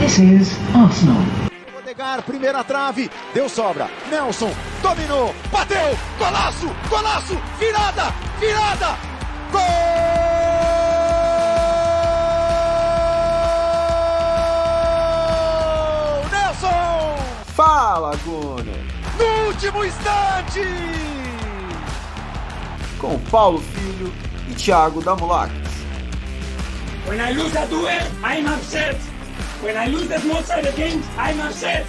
This is Arsenal. Odegaard, primeira trave, deu sobra. Nelson dominou, bateu, golaço, golaço, virada, virada, gol! Nelson! Fala, Gunner! No último instante! Com Paulo Filho e Thiago Damulakis. When I lose a duel, I'm upset. When I lose the small side games, I'm upset.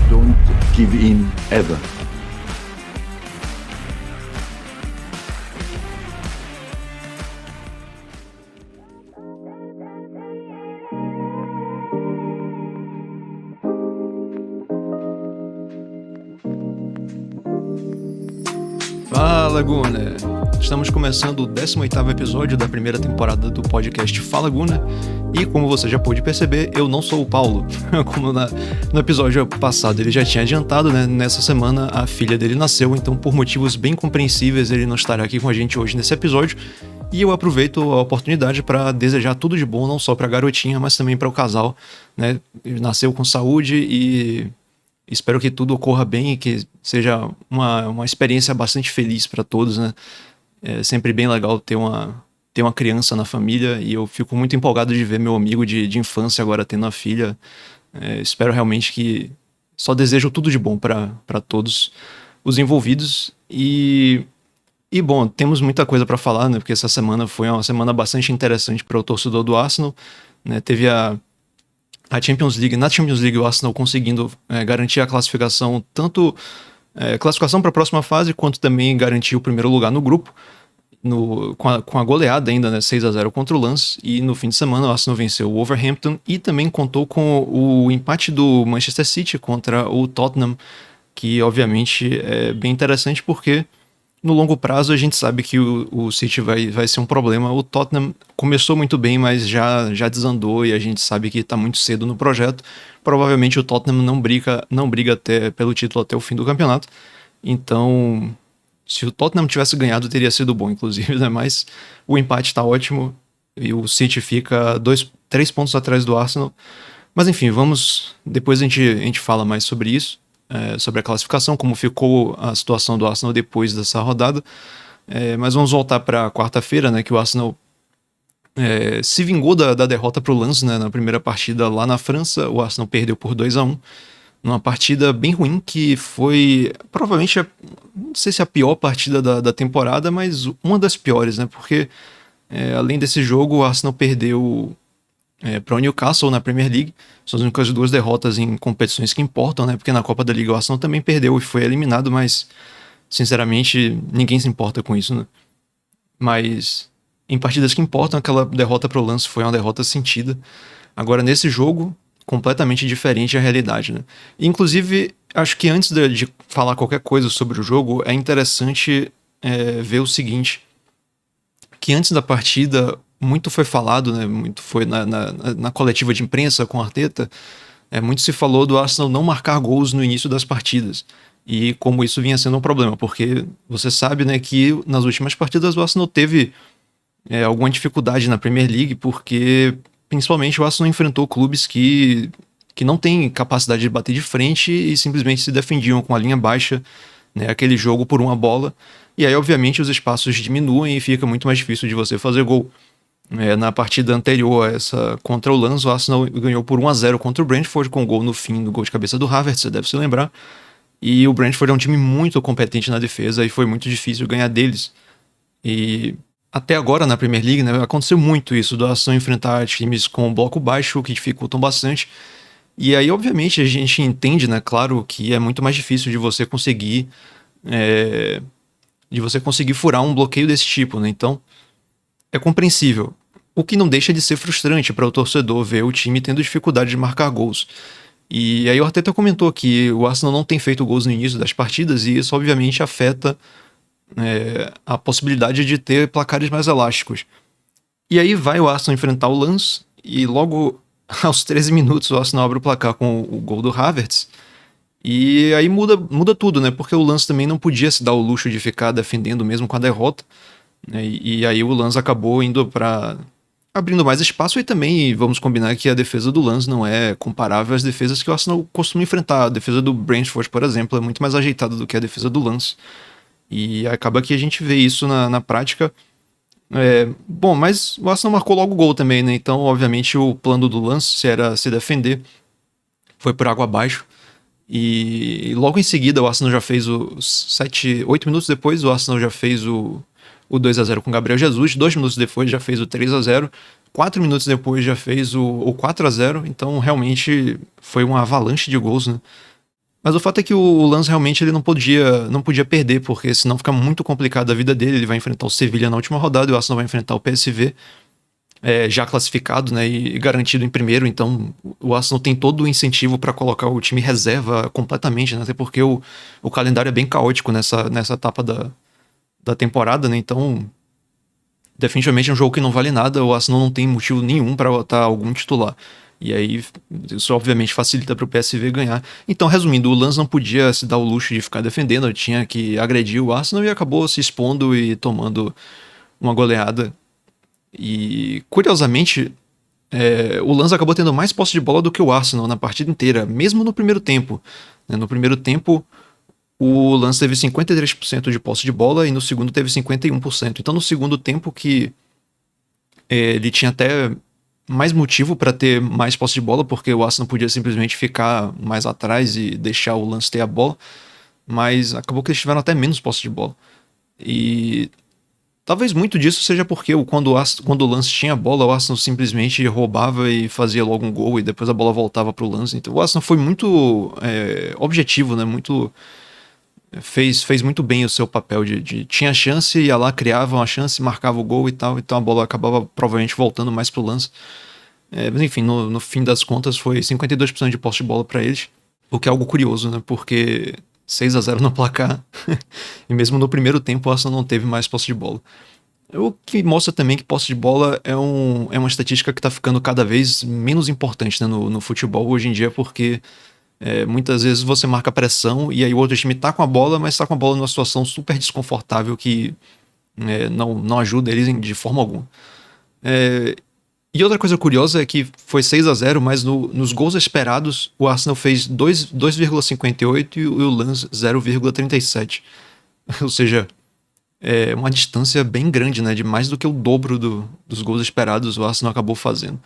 Don't give in ever. Fala, Gunner! Estamos começando o 18º episódio da primeira temporada do podcast Fala, Gunner. E como você já pôde perceber, eu não sou o Paulo. Como no episódio passado ele já tinha adiantado, né? Nessa semana a filha dele nasceu, então por motivos bem compreensíveis ele não estará aqui com a gente hoje nesse episódio. E eu aproveito a oportunidade para desejar tudo de bom, não só para a garotinha, mas também para o casal, né? Ele nasceu com saúde e espero que tudo ocorra bem e que seja uma experiência bastante feliz para todos, né? É sempre bem legal ter uma criança na família e eu fico muito empolgado de ver meu amigo de infância agora tendo uma filha. Espero realmente que... Só desejo tudo de bom para todos os envolvidos e bom, temos muita coisa para falar, né? Porque essa semana foi uma semana bastante interessante para o torcedor do Arsenal, né? Teve a Champions League. Na Champions League o Arsenal conseguindo garantir a classificação, tanto classificação para a próxima fase, quanto também garantir o primeiro lugar no grupo, com a goleada ainda, né, 6-0 contra o Lens. E no fim de semana o Arsenal venceu o Wolverhampton e também contou com o empate do Manchester City contra o Tottenham, que obviamente é bem interessante porque no longo prazo a gente sabe que o City vai ser um problema. O Tottenham começou muito bem, mas já desandou e a gente sabe que está muito cedo no projeto. Provavelmente o Tottenham não briga pelo título até o fim do campeonato. Então, se o Tottenham tivesse ganhado, teria sido bom, inclusive, né? Mas o empate está ótimo e o City fica 3 pontos atrás do Arsenal. Mas enfim, depois a gente fala mais sobre isso. Sobre a classificação, como ficou a situação do Arsenal depois dessa rodada. Mas vamos voltar para quarta-feira, né, que o Arsenal se vingou da derrota para o Lens, né, na primeira partida lá na França. O Arsenal perdeu por 2-1, numa partida bem ruim, que foi provavelmente, não sei se a pior partida da temporada, mas uma das piores, né, porque além desse jogo o Arsenal perdeu para o Newcastle na Premier League. São as únicas 2 derrotas em competições que importam, né? Porque na Copa da Liga o Arsenal também perdeu e foi eliminado, mas sinceramente ninguém se importa com isso, né? Mas em partidas que importam, aquela derrota para o Lens foi uma derrota sentida. Agora nesse jogo, completamente diferente a realidade, né? E, inclusive, acho que antes de falar qualquer coisa sobre o jogo, é interessante ver o seguinte, que antes da partida muito foi falado, né? Muito foi na coletiva de imprensa com o Arteta, muito se falou do Arsenal não marcar gols no início das partidas. E como isso vinha sendo um problema, porque você sabe, né, que nas últimas partidas o Arsenal teve alguma dificuldade na Premier League, porque principalmente o Arsenal enfrentou clubes que não têm capacidade de bater de frente e simplesmente se defendiam com a linha baixa, né, aquele jogo por uma bola. E aí, obviamente, os espaços diminuem e fica muito mais difícil de você fazer gol. Na partida anterior a essa contra o Lens, o Arsenal ganhou por 1-0 contra o Brentford, com gol no fim do gol de cabeça do Havertz, você deve se lembrar. E o Brentford é um time muito competente na defesa e foi muito difícil ganhar deles. E até agora na Premier League, né, aconteceu muito isso, do Arsenal enfrentar times com bloco baixo, que dificultam bastante. E aí, obviamente, a gente entende, né, claro, que é muito mais difícil de você conseguir furar um bloqueio desse tipo, né? Então, é compreensível. O que não deixa de ser frustrante para o torcedor ver o time tendo dificuldade de marcar gols. E aí o Arteta comentou que o Arsenal não tem feito gols no início das partidas e isso obviamente afeta a possibilidade de ter placares mais elásticos. E aí vai o Arsenal enfrentar o Lens e logo aos 13 minutos o Arsenal abre o placar com o gol do Havertz. E aí muda tudo, né? Porque o Lens também não podia se dar o luxo de ficar defendendo mesmo com a derrota. E aí o Lens acabou indo para abrindo mais espaço, e também vamos combinar que a defesa do Lens não é comparável às defesas que o Arsenal costuma enfrentar. A defesa do Brentford, por exemplo, é muito mais ajeitada do que a defesa do Lens. E acaba que a gente vê isso na prática. Bom, mas o Arsenal marcou logo o gol também, né? Então, obviamente, o plano do Lens era se defender. Foi por água abaixo. E logo em seguida o Arsenal já fez 8 minutos depois, o Arsenal já fez o 2-0 com Gabriel Jesus. 2 minutos depois já fez o 3-0. 4 minutos depois já fez o 4-0. Então realmente foi uma avalanche de gols, né? Mas o fato é que o Lens realmente ele não podia perder, porque senão fica muito complicado a vida dele. Ele vai enfrentar o Sevilla na última rodada e o Arsenal vai enfrentar o PSV. Já classificado, né, e garantido em primeiro, então o Arsenal tem todo o incentivo para colocar o time reserva completamente, né, até porque o calendário é bem caótico nessa etapa da temporada, né, então definitivamente é um jogo que não vale nada, o Arsenal não tem motivo nenhum para botar algum titular, e aí isso obviamente facilita para o PSV ganhar. Então, resumindo, o Lens não podia se dar o luxo de ficar defendendo, tinha que agredir o Arsenal e acabou se expondo e tomando uma goleada. E, curiosamente, o Lens acabou tendo mais posse de bola do que o Arsenal na partida inteira, mesmo no primeiro tempo. No primeiro tempo, o Lens teve 53% de posse de bola e no segundo teve 51%. Então, no segundo tempo, que ele tinha até mais motivo para ter mais posse de bola, porque o Arsenal podia simplesmente ficar mais atrás e deixar o Lens ter a bola, mas acabou que eles tiveram até menos posse de bola. E talvez muito disso seja porque quando o Lens tinha a bola, o Arsenal simplesmente roubava e fazia logo um gol e depois a bola voltava para o Lens. Então o Arsenal foi muito objetivo, né? Fez muito bem o seu papel tinha chance, ia lá, criava uma chance, marcava o gol e tal, então a bola acabava provavelmente voltando mais para o Lens. Mas enfim, no fim das contas foi 52% de posse de bola para eles, o que é algo curioso, né? Porque 6-0 no placar. E mesmo no primeiro tempo o Arsenal não teve mais posse de bola. O que mostra também que posse de bola é uma estatística que está ficando cada vez menos importante, né, no futebol hoje em dia, porque muitas vezes você marca pressão e aí o outro time tá com a bola, mas tá com a bola numa situação super desconfortável que não ajuda eles de forma alguma. E outra coisa curiosa é que foi 6-0, mas nos gols esperados o Arsenal fez 2,58 e o Lens 0,37. Ou seja, uma distância bem grande, né? De mais do que o dobro dos gols esperados o Arsenal acabou fazendo.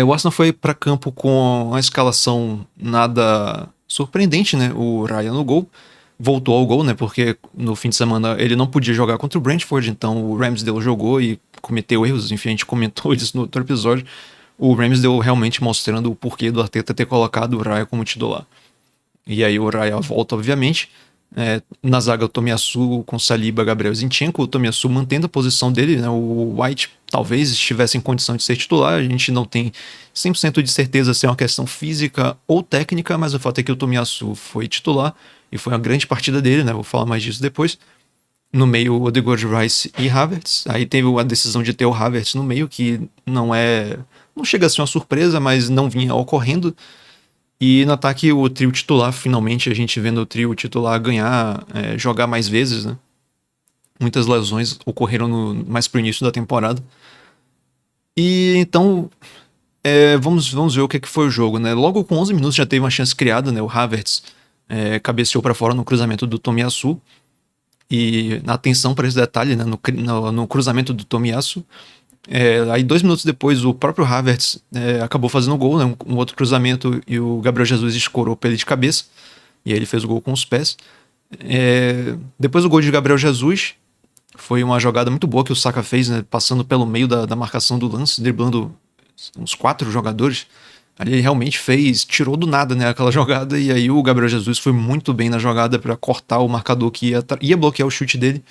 O Arsenal foi para campo com a escalação nada surpreendente, né? O Raya no gol. Voltou ao gol, né? Porque no fim de semana ele não podia jogar contra o Brentford, então o Ramsdale jogou e cometeu erros, enfim, a gente comentou isso no outro episódio. O Ramsdale realmente mostrando o porquê do Arteta ter colocado o Raya como titular. E aí o Raya volta, obviamente. Na zaga o Tomiyasu com Saliba, Gabriel Zinchenko, o Tomiyasu mantendo a posição dele, né? O White talvez estivesse em condição de ser titular, a gente não tem 100% de certeza se é uma questão física ou técnica, mas o fato é que o Tomiyasu foi titular e foi uma grande partida dele, né? Vou falar mais disso depois. No meio, o Odegaard, Rice e Havertz. Aí teve a decisão de ter o Havertz no meio, que não chega a ser uma surpresa, mas não vinha ocorrendo. E no ataque, o trio titular, finalmente a gente vendo o trio titular ganhar, jogar mais vezes, né? Muitas lesões ocorreram mais pro início da temporada. E então, vamos ver o que foi o jogo, né? Logo com 11 minutos já teve uma chance criada, né? O Havertz cabeceou para fora no cruzamento do Tomiyasu. E atenção para esse detalhe, né? No cruzamento do Tomiyasu. Aí 2 minutos depois o próprio Havertz acabou fazendo o gol, né? Um outro cruzamento e o Gabriel Jesus escorou pra ele de cabeça. E aí ele fez o gol com os pés. Depois o gol de Gabriel Jesus foi uma jogada muito boa que o Saka fez, né? Passando pelo meio da marcação do lance, driblando uns 4 jogadores. Ali ele realmente tirou do nada, né, aquela jogada, e aí o Gabriel Jesus foi muito bem na jogada para cortar o marcador que ia bloquear o chute dele,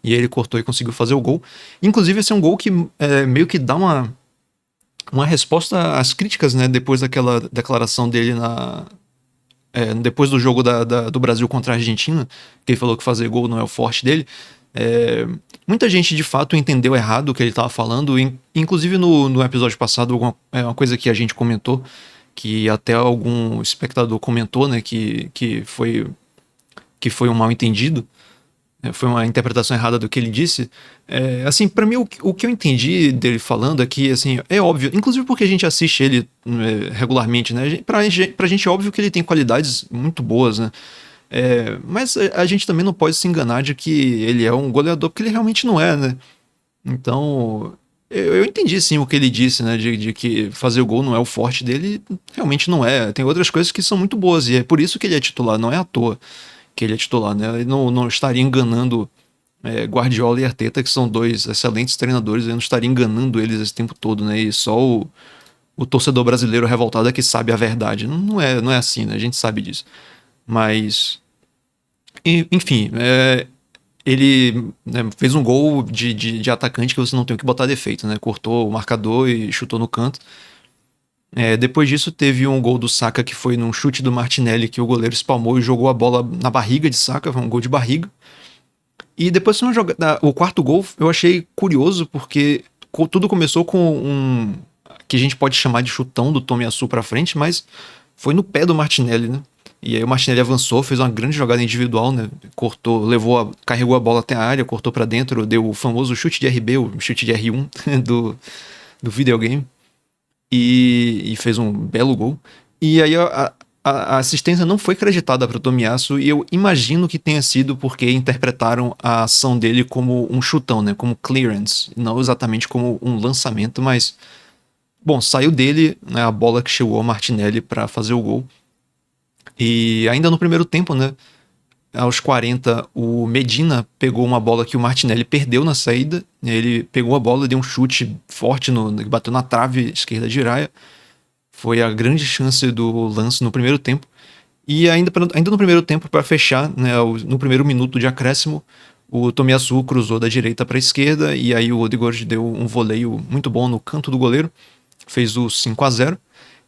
e aí ele cortou e conseguiu fazer o gol. Inclusive esse é um gol que meio que dá uma resposta às críticas, né, depois daquela declaração dele depois do jogo do Brasil contra a Argentina, que ele falou que fazer gol não é o forte dele. Muita gente de fato entendeu errado o que ele estava falando, inclusive no episódio passado, uma coisa que a gente comentou, que até algum espectador comentou, né, que foi um mal entendido. foi uma interpretação errada do que ele disse. Assim, pra mim, o que eu entendi dele falando é que, assim, é óbvio, inclusive porque a gente assiste ele regularmente, né? Pra gente é óbvio que ele tem qualidades muito boas, né? Mas a gente também não pode se enganar de que ele é um goleador, porque ele realmente não é, né? Então, eu entendi sim o que ele disse, né? De que fazer o gol não é o forte dele, realmente não é. Tem outras coisas que são muito boas, e é por isso que ele é titular, não é à toa que ele é titular, né? Ele não estaria enganando Guardiola e Arteta, que são dois excelentes treinadores, ele não estaria enganando eles esse tempo todo, né? E só o torcedor brasileiro revoltado é que sabe a verdade. Não é assim, né? A gente sabe disso. Mas, enfim, ele, né, fez um gol de atacante que você não tem o que botar defeito, né? Cortou o marcador e chutou no canto. Depois disso teve um gol do Saka que foi num chute do Martinelli, que o goleiro espalmou e jogou a bola na barriga de Saka, foi um gol de barriga. E depois o quarto gol eu achei curioso, porque tudo começou com que a gente pode chamar de chutão do Tomiyasu pra frente, mas foi no pé do Martinelli, né? E aí o Martinelli avançou, fez uma grande jogada individual, né? Carregou a bola até a área, cortou pra dentro, deu o famoso chute de RB, o chute de R1 do videogame. E fez um belo gol. E aí a assistência não foi creditada para o Tomiyasu, e eu imagino que tenha sido porque interpretaram a ação dele como um chutão, né? Como clearance, não exatamente como um lançamento, mas bom, saiu dele, né, a bola que chegou ao Martinelli para fazer o gol. E ainda no primeiro tempo, né? Aos 40, o Medina pegou uma bola que o Martinelli perdeu na saída. Ele pegou a bola, deu um chute forte, bateu na trave esquerda de Raya. Foi a grande chance do lance no primeiro tempo. E ainda no primeiro tempo, para fechar, né, no primeiro minuto de acréscimo, o Tomiyasu cruzou da direita para a esquerda, e aí o Odegaard deu um voleio muito bom no canto do goleiro, fez o 5-0.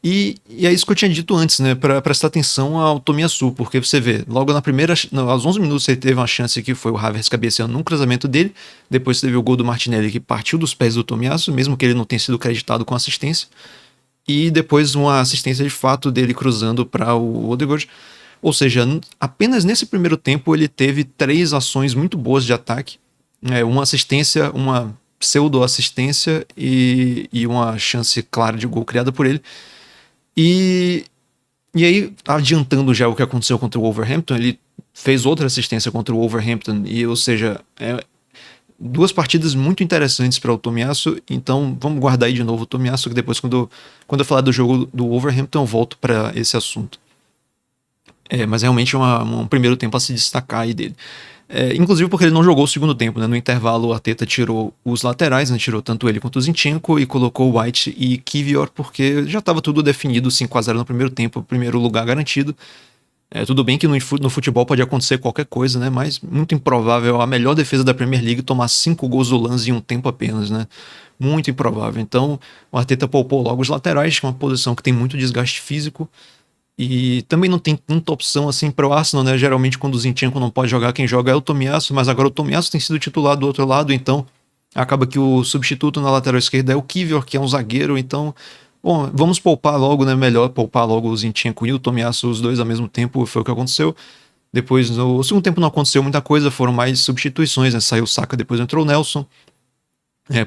E é isso que eu tinha dito antes, né? Pra prestar atenção ao Tomiyasu, porque você vê, logo aos 11 minutos ele teve uma chance que foi o Havertz cabeceando num cruzamento dele, depois teve o gol do Martinelli que partiu dos pés do Tomiyasu, mesmo que ele não tenha sido creditado com assistência, e depois uma assistência de fato dele cruzando para o Odegaard. Ou seja, apenas nesse primeiro tempo ele teve 3 ações muito boas de ataque, uma assistência, uma pseudo-assistência e uma chance clara de gol criada por ele. E aí, adiantando já o que aconteceu contra o Wolverhampton, ele fez outra assistência contra o Wolverhampton, ou seja, 2 partidas muito interessantes para o Tomiyasu. Então vamos guardar aí de novo o Tomiyasu, que depois quando eu falar do jogo do Wolverhampton eu volto para esse assunto. Mas realmente um primeiro tempo a se destacar aí dele. Inclusive porque ele não jogou o segundo tempo, né? No intervalo o Arteta tirou os laterais, né? Tirou tanto ele quanto o Zinchenko e colocou White e Kiwior, porque já estava tudo definido, 5-0 no primeiro tempo, primeiro lugar garantido. Tudo bem que no futebol pode acontecer qualquer coisa, né? Mas muito improvável a melhor defesa da Premier League tomar 5 gols do Lance em um tempo apenas, né? Muito improvável. Então o Arteta poupou logo os laterais, que é uma posição que tem muito desgaste físico. E também não tem tanta opção assim para o Arsenal, né? Geralmente quando o Zinchenko não pode jogar, quem joga é o Tomiyasu, mas agora o Tomiyasu tem sido titular do outro lado, então acaba que o substituto na lateral esquerda é o Kiwior, que é um zagueiro, então, bom, vamos poupar logo, né? Melhor poupar logo o Zinchenko e o Tomiyasu, os dois ao mesmo tempo, foi o que aconteceu. Depois, no segundo tempo não aconteceu muita coisa, foram mais substituições, né? Saiu o Saka, depois entrou o Nelson,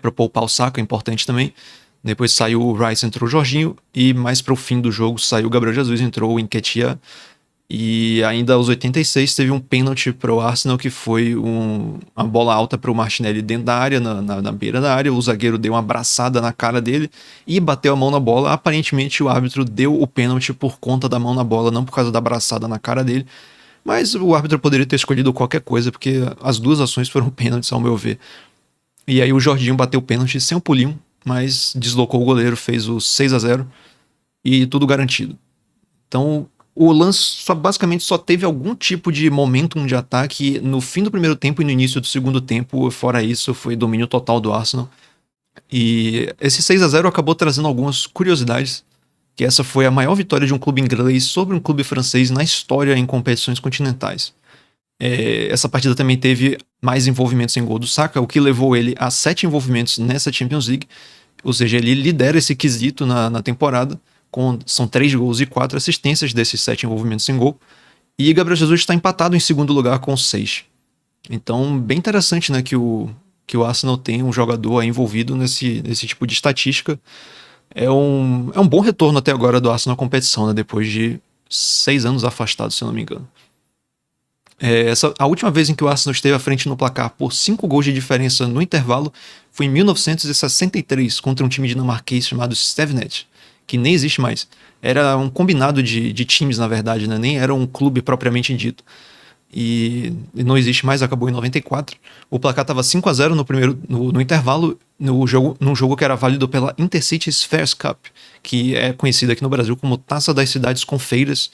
para poupar o Saka, importante também. Depois saiu o Rice, entrou o Jorginho, e mais para o fim do jogo saiu o Gabriel Jesus, entrou o Nketiah. E ainda aos 86 teve um pênalti para o Arsenal, que foi uma bola alta para o Martinelli dentro da área, na beira da área. O zagueiro deu uma abraçada na cara dele e bateu a mão na bola. Aparentemente o árbitro deu o pênalti por conta da mão na bola, não por causa da abraçada na cara dele. Mas o árbitro poderia ter escolhido qualquer coisa, porque as 2 ações foram pênaltis, ao meu ver. E aí o Jorginho bateu o pênalti sem um pulinho, mas deslocou o goleiro, fez o 6-0 e tudo garantido. Então o lance basicamente só teve algum tipo de momentum de ataque no fim do primeiro tempo e no início do segundo tempo. Fora isso, foi domínio total do Arsenal. E esse 6-0 acabou trazendo algumas curiosidades, que essa foi a maior vitória de um clube inglês sobre um clube francês na história em competições continentais. Essa partida também teve mais envolvimentos em gol do Saka, o que levou ele a 7 envolvimentos nessa Champions League, ou seja, ele lidera esse quesito na temporada, são 3 gols e 4 assistências desses 7 envolvimentos em gol, e Gabriel Jesus está empatado em segundo lugar com 6. Então, bem interessante, né, que o Arsenal tem um jogador aí envolvido nesse tipo de estatística. É um bom retorno até agora do Arsenal na competição, né, depois de 6 anos afastado, se eu não me engano. A última vez em que o Arsenal esteve à frente no placar por 5 gols de diferença no intervalo foi em 1963, contra um time dinamarquês chamado Stevenage, que nem existe mais. Era um combinado de times, na verdade, né? Nem era um clube propriamente dito. E não existe mais, acabou em 94. O placar estava 5-0 no intervalo, num jogo que era válido pela Intercity Spheres Cup, que é conhecida aqui no Brasil como Taça das Cidades Confeiras,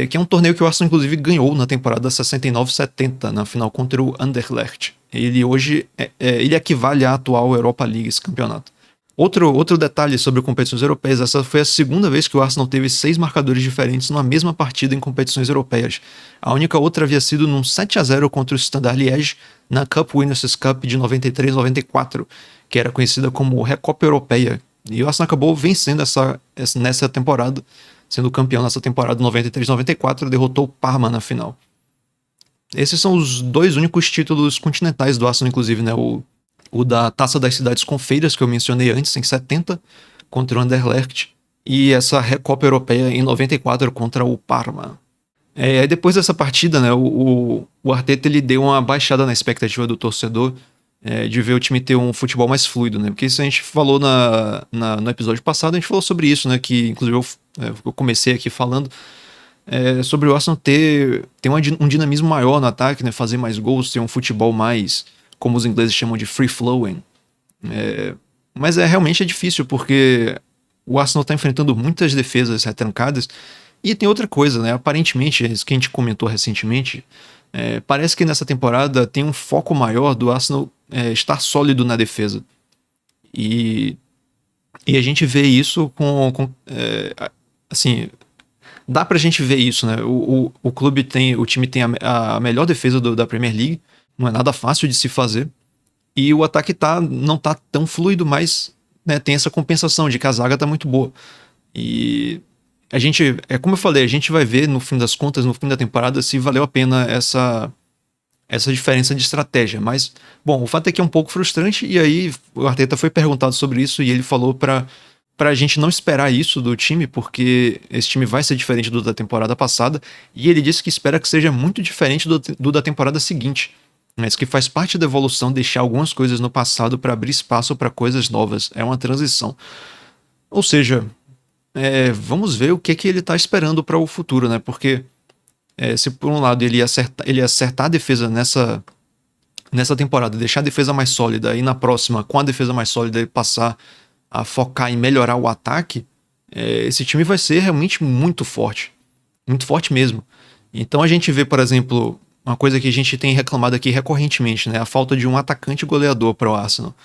que é um torneio que o Arsenal inclusive ganhou na temporada 69-70, na final contra o Anderlecht. Ele hoje ele equivale à atual Europa League, esse campeonato. Outro detalhe sobre competições europeias, essa foi a segunda vez que o Arsenal teve 6 marcadores diferentes numa mesma partida em competições europeias. A única outra havia sido num 7-0 contra o Standard Liège na Cup Winners' Cup de 93-94, que era conhecida como Recopa Europeia. E o Arsenal acabou vencendo nessa temporada, sendo campeão nessa temporada 93-94, derrotou o Parma na final. Esses são os 2 únicos títulos continentais do Arsenal, inclusive, né? O da Taça das Cidades Confeiras, que eu mencionei antes, em 70, contra o Anderlecht, e essa Recopa Europeia em 94 contra o Parma. Depois dessa partida, né, o Arteta ele deu uma baixada na expectativa do torcedor de ver o time ter um futebol mais fluido, né? Porque isso a gente falou no episódio passado, a gente falou sobre isso, né? Que inclusive eu comecei aqui falando sobre o Arsenal ter um dinamismo maior no ataque, né? Fazer mais gols, ter um futebol mais, como os ingleses chamam de free flowing. Mas realmente é difícil, porque o Arsenal está enfrentando muitas defesas retrancadas. E tem outra coisa, né? Aparentemente, isso que a gente comentou recentemente, parece que nessa temporada tem um foco maior do Arsenal estar sólido na defesa. E a gente vê isso assim, dá pra gente ver isso, né? O time tem a melhor defesa da Premier League, não é nada fácil de se fazer. E o ataque não tá tão fluido, mas, né, tem essa compensação de que a zaga tá muito boa. E a gente, como eu falei, a gente vai ver no fim das contas, no fim da temporada, se valeu a pena essa diferença de estratégia. Mas, bom, o fato é que é um pouco frustrante, e aí o Arteta foi perguntado sobre isso e ele falou pra gente não esperar isso do time, porque esse time vai ser diferente do da temporada passada, e ele disse que espera que seja muito diferente do da temporada seguinte, mas que faz parte da evolução deixar algumas coisas no passado para abrir espaço para coisas novas. É uma transição. Ou seja, vamos ver o que ele está esperando para o futuro, né? Porque se por um lado ele acertar a defesa nessa temporada, deixar a defesa mais sólida, e na próxima, com a defesa mais sólida, ele passar a focar em melhorar o ataque, esse time vai ser realmente muito forte mesmo. Então a gente vê, por exemplo, uma coisa que a gente tem reclamado aqui recorrentemente, né? A falta de um atacante goleador para o Arsenal.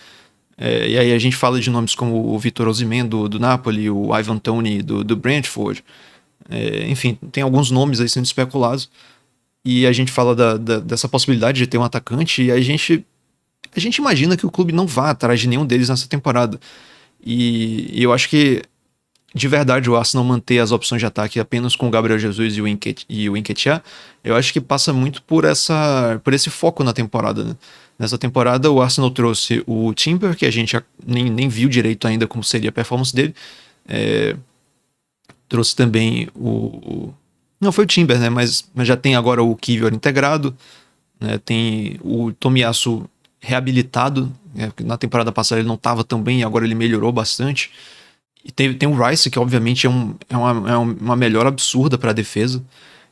E aí a gente fala de nomes como o Victor Osimhen do Napoli, o Ivan Toney do Brentford. Enfim, tem alguns nomes aí sendo especulados. E a gente fala dessa possibilidade de ter um atacante, e a gente imagina que o clube não vá atrás de nenhum deles nessa temporada. E eu acho que, de verdade, o Arsenal manter as opções de ataque apenas com o Gabriel Jesus e o Nketiah, eu acho que passa muito por esse foco na temporada, né? Nessa temporada o Arsenal trouxe o Timber, que a gente nem viu direito ainda como seria a performance dele. Trouxe também não foi o Timber, né? Mas já tem agora o Kiwior integrado, né? Tem o Tomiyasu reabilitado, na temporada passada ele não estava tão bem, e agora ele melhorou bastante. E tem o Rice, que obviamente é uma melhora absurda para a defesa.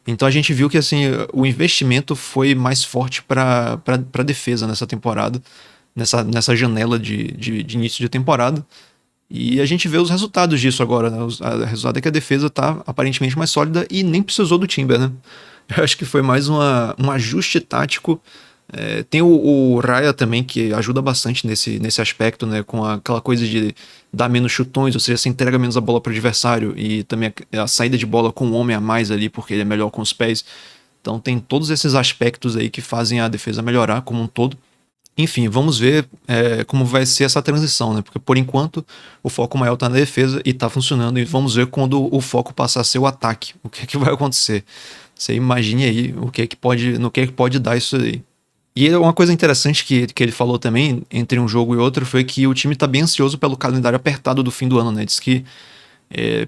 Então a gente viu que assim, o investimento foi mais forte para a defesa nessa temporada, nessa janela de início de temporada. E a gente vê os resultados disso agora, né? O resultado é que a defesa está aparentemente mais sólida e nem precisou do Timber, né? Eu acho que foi mais um ajuste tático. Tem o Raya também, que ajuda bastante nesse aspecto, né? Com aquela coisa de dar menos chutões, ou seja, você entrega menos a bola para o adversário, e também a saída de bola com um homem a mais ali, porque ele é melhor com os pés. Então tem todos esses aspectos aí que fazem a defesa melhorar como um todo. Enfim, vamos ver como vai ser essa transição, né? Porque por enquanto o foco maior está na defesa e está funcionando, e vamos ver quando o foco passar a ser o ataque, o que vai acontecer. Você imagine aí no que pode dar isso aí. E uma coisa interessante que ele falou também, entre um jogo e outro, foi que o time tá bem ansioso pelo calendário apertado do fim do ano, né? Diz que,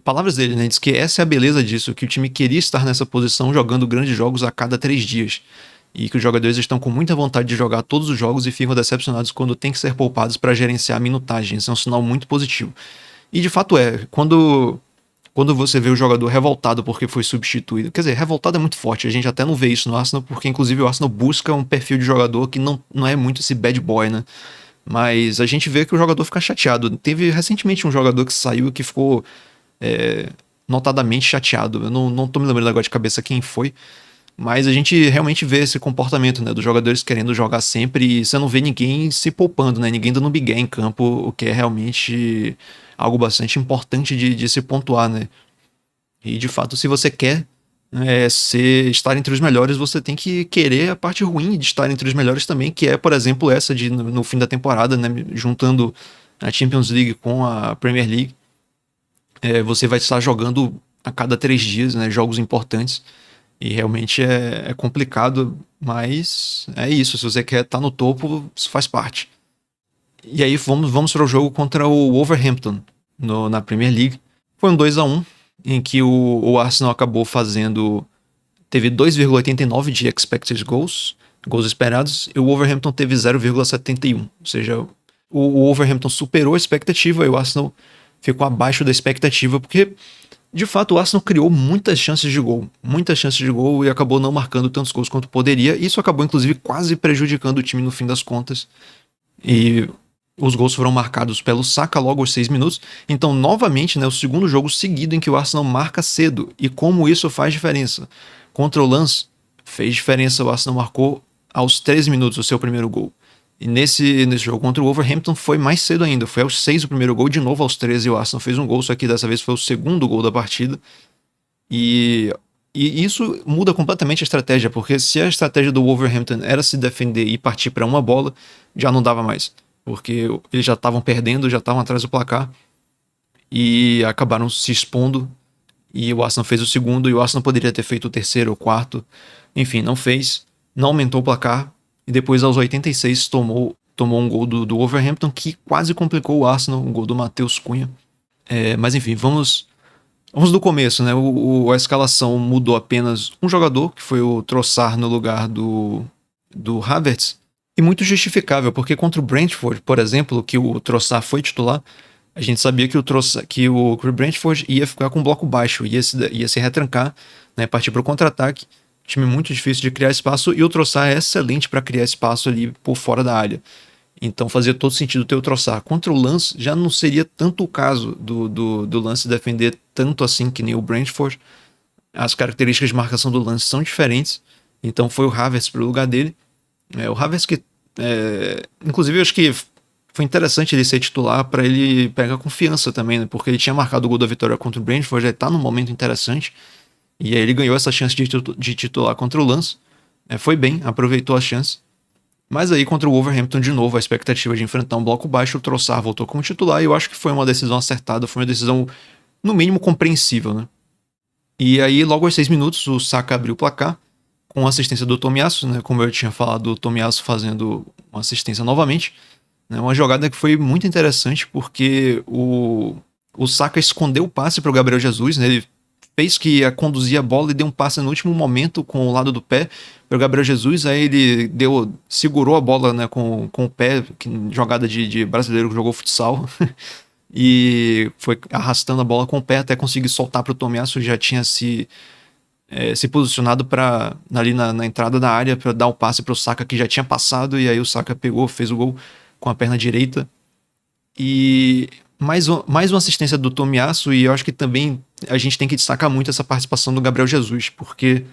palavras dele, né? Diz que essa é a beleza disso, que o time queria estar nessa posição jogando grandes jogos a cada 3 dias. E que os jogadores estão com muita vontade de jogar todos os jogos e ficam decepcionados quando tem que ser poupados para gerenciar a minutagem. Isso é um sinal muito positivo. E de fato quando você vê o jogador revoltado porque foi substituído. Quer dizer, revoltado é muito forte. A gente até não vê isso no Arsenal, porque inclusive o Arsenal busca um perfil de jogador que não é muito esse bad boy, né? Mas a gente vê que o jogador fica chateado. Teve recentemente um jogador que saiu que ficou notadamente chateado. Eu não tô me lembrando agora de cabeça quem foi. Mas a gente realmente vê esse comportamento, né? Dos jogadores querendo jogar sempre e você não vê ninguém se poupando, né? Ninguém dando migué em campo, o que é realmente algo bastante importante de se pontuar, né? E de fato, se você quer estar entre os melhores, você tem que querer a parte ruim de estar entre os melhores também, que é, por exemplo, essa de no fim da temporada, né? Juntando a Champions League com a Premier League. Você vai estar jogando a cada 3 dias, né? Jogos importantes. E realmente é complicado, mas é isso. Se você quer estar no topo, isso faz parte. E aí vamos para o jogo contra o Wolverhampton na Premier League. Foi um 2-1, em que o Arsenal acabou teve 2,89 de expected goals esperados, e o Wolverhampton teve 0,71. Ou seja, o Wolverhampton superou a expectativa e o Arsenal ficou abaixo da expectativa, porque de fato o Arsenal criou muitas chances de gol e acabou não marcando tantos gols quanto poderia. Isso acabou inclusive quase prejudicando o time no fim das contas. E os gols foram marcados pelo Saka logo aos 6 minutos. Então, novamente, né, o segundo jogo seguido em que o Arsenal marca cedo. E como isso faz diferença? Contra o Lens, fez diferença. O Arsenal marcou aos 13 minutos o seu primeiro gol. E nesse jogo contra o Wolverhampton foi mais cedo ainda. Foi aos 6 o primeiro gol, de novo aos 13 o Arsenal fez um gol, só que dessa vez foi o segundo gol da partida. E isso muda completamente a estratégia, porque se a estratégia do Wolverhampton era se defender e partir para uma bola, já não dava mais. Porque eles já estavam perdendo, já estavam atrás do placar e acabaram se expondo. E o Arsenal fez o segundo, e o Arsenal poderia ter feito o terceiro ou quarto. Enfim, não fez, não aumentou o placar. E depois, aos 86, tomou um gol do Wolverhampton, que quase complicou o Arsenal, um gol do Matheus Cunha. Mas enfim, vamos do começo, né? A escalação mudou apenas um jogador, que foi o Trossard no lugar do Havertz. E muito justificável, porque contra o Brentford, por exemplo, que o Trossard foi titular, a gente sabia que o Brentford ia ficar com um bloco baixo, ia se retrancar, né? Partir para o contra-ataque. Time muito difícil de criar espaço, e o Trossard é excelente para criar espaço ali por fora da área. Então fazia todo sentido ter o Trossard. Contra o Lens já não seria tanto o caso do Lens defender tanto assim que nem o Brentford. As características de marcação do Lens são diferentes, então foi o Havertz para o lugar dele. O Havertz que, inclusive, eu acho que foi interessante ele ser titular para ele pegar confiança também, né? Porque ele tinha marcado o gol da vitória contra o Brentford, já está num momento interessante. E aí ele ganhou essa chance de titular contra o Lens. Foi bem, aproveitou a chance. Mas aí contra o Wolverhampton, de novo, a expectativa de enfrentar um bloco baixo, o Trossard voltou como titular, e eu acho que foi uma decisão acertada, foi uma decisão, no mínimo, compreensível, né? E aí, logo aos 6 minutos, o Saka abriu o placar, com a assistência do Tomiyasu, né? Como eu tinha falado, o Tomiyasu fazendo uma assistência novamente. Né? Uma jogada que foi muito interessante, porque o Saka escondeu o passe para o Gabriel Jesus, né? Ele fez que ia conduzir a bola e deu um passe no último momento com o lado do pé para o Gabriel Jesus, aí ele segurou a bola, né, com o pé, jogada de brasileiro que jogou futsal, e foi arrastando a bola com o pé até conseguir soltar para o Tomiyasu, que já tinha se posicionado ali na entrada da área para dar o passe para o Saka, que já tinha passado, e aí o Saka pegou, fez o gol com a perna direita. E mais uma assistência do Tomiyasu, e eu acho que também a gente tem que destacar muito essa participação do Gabriel Jesus, porque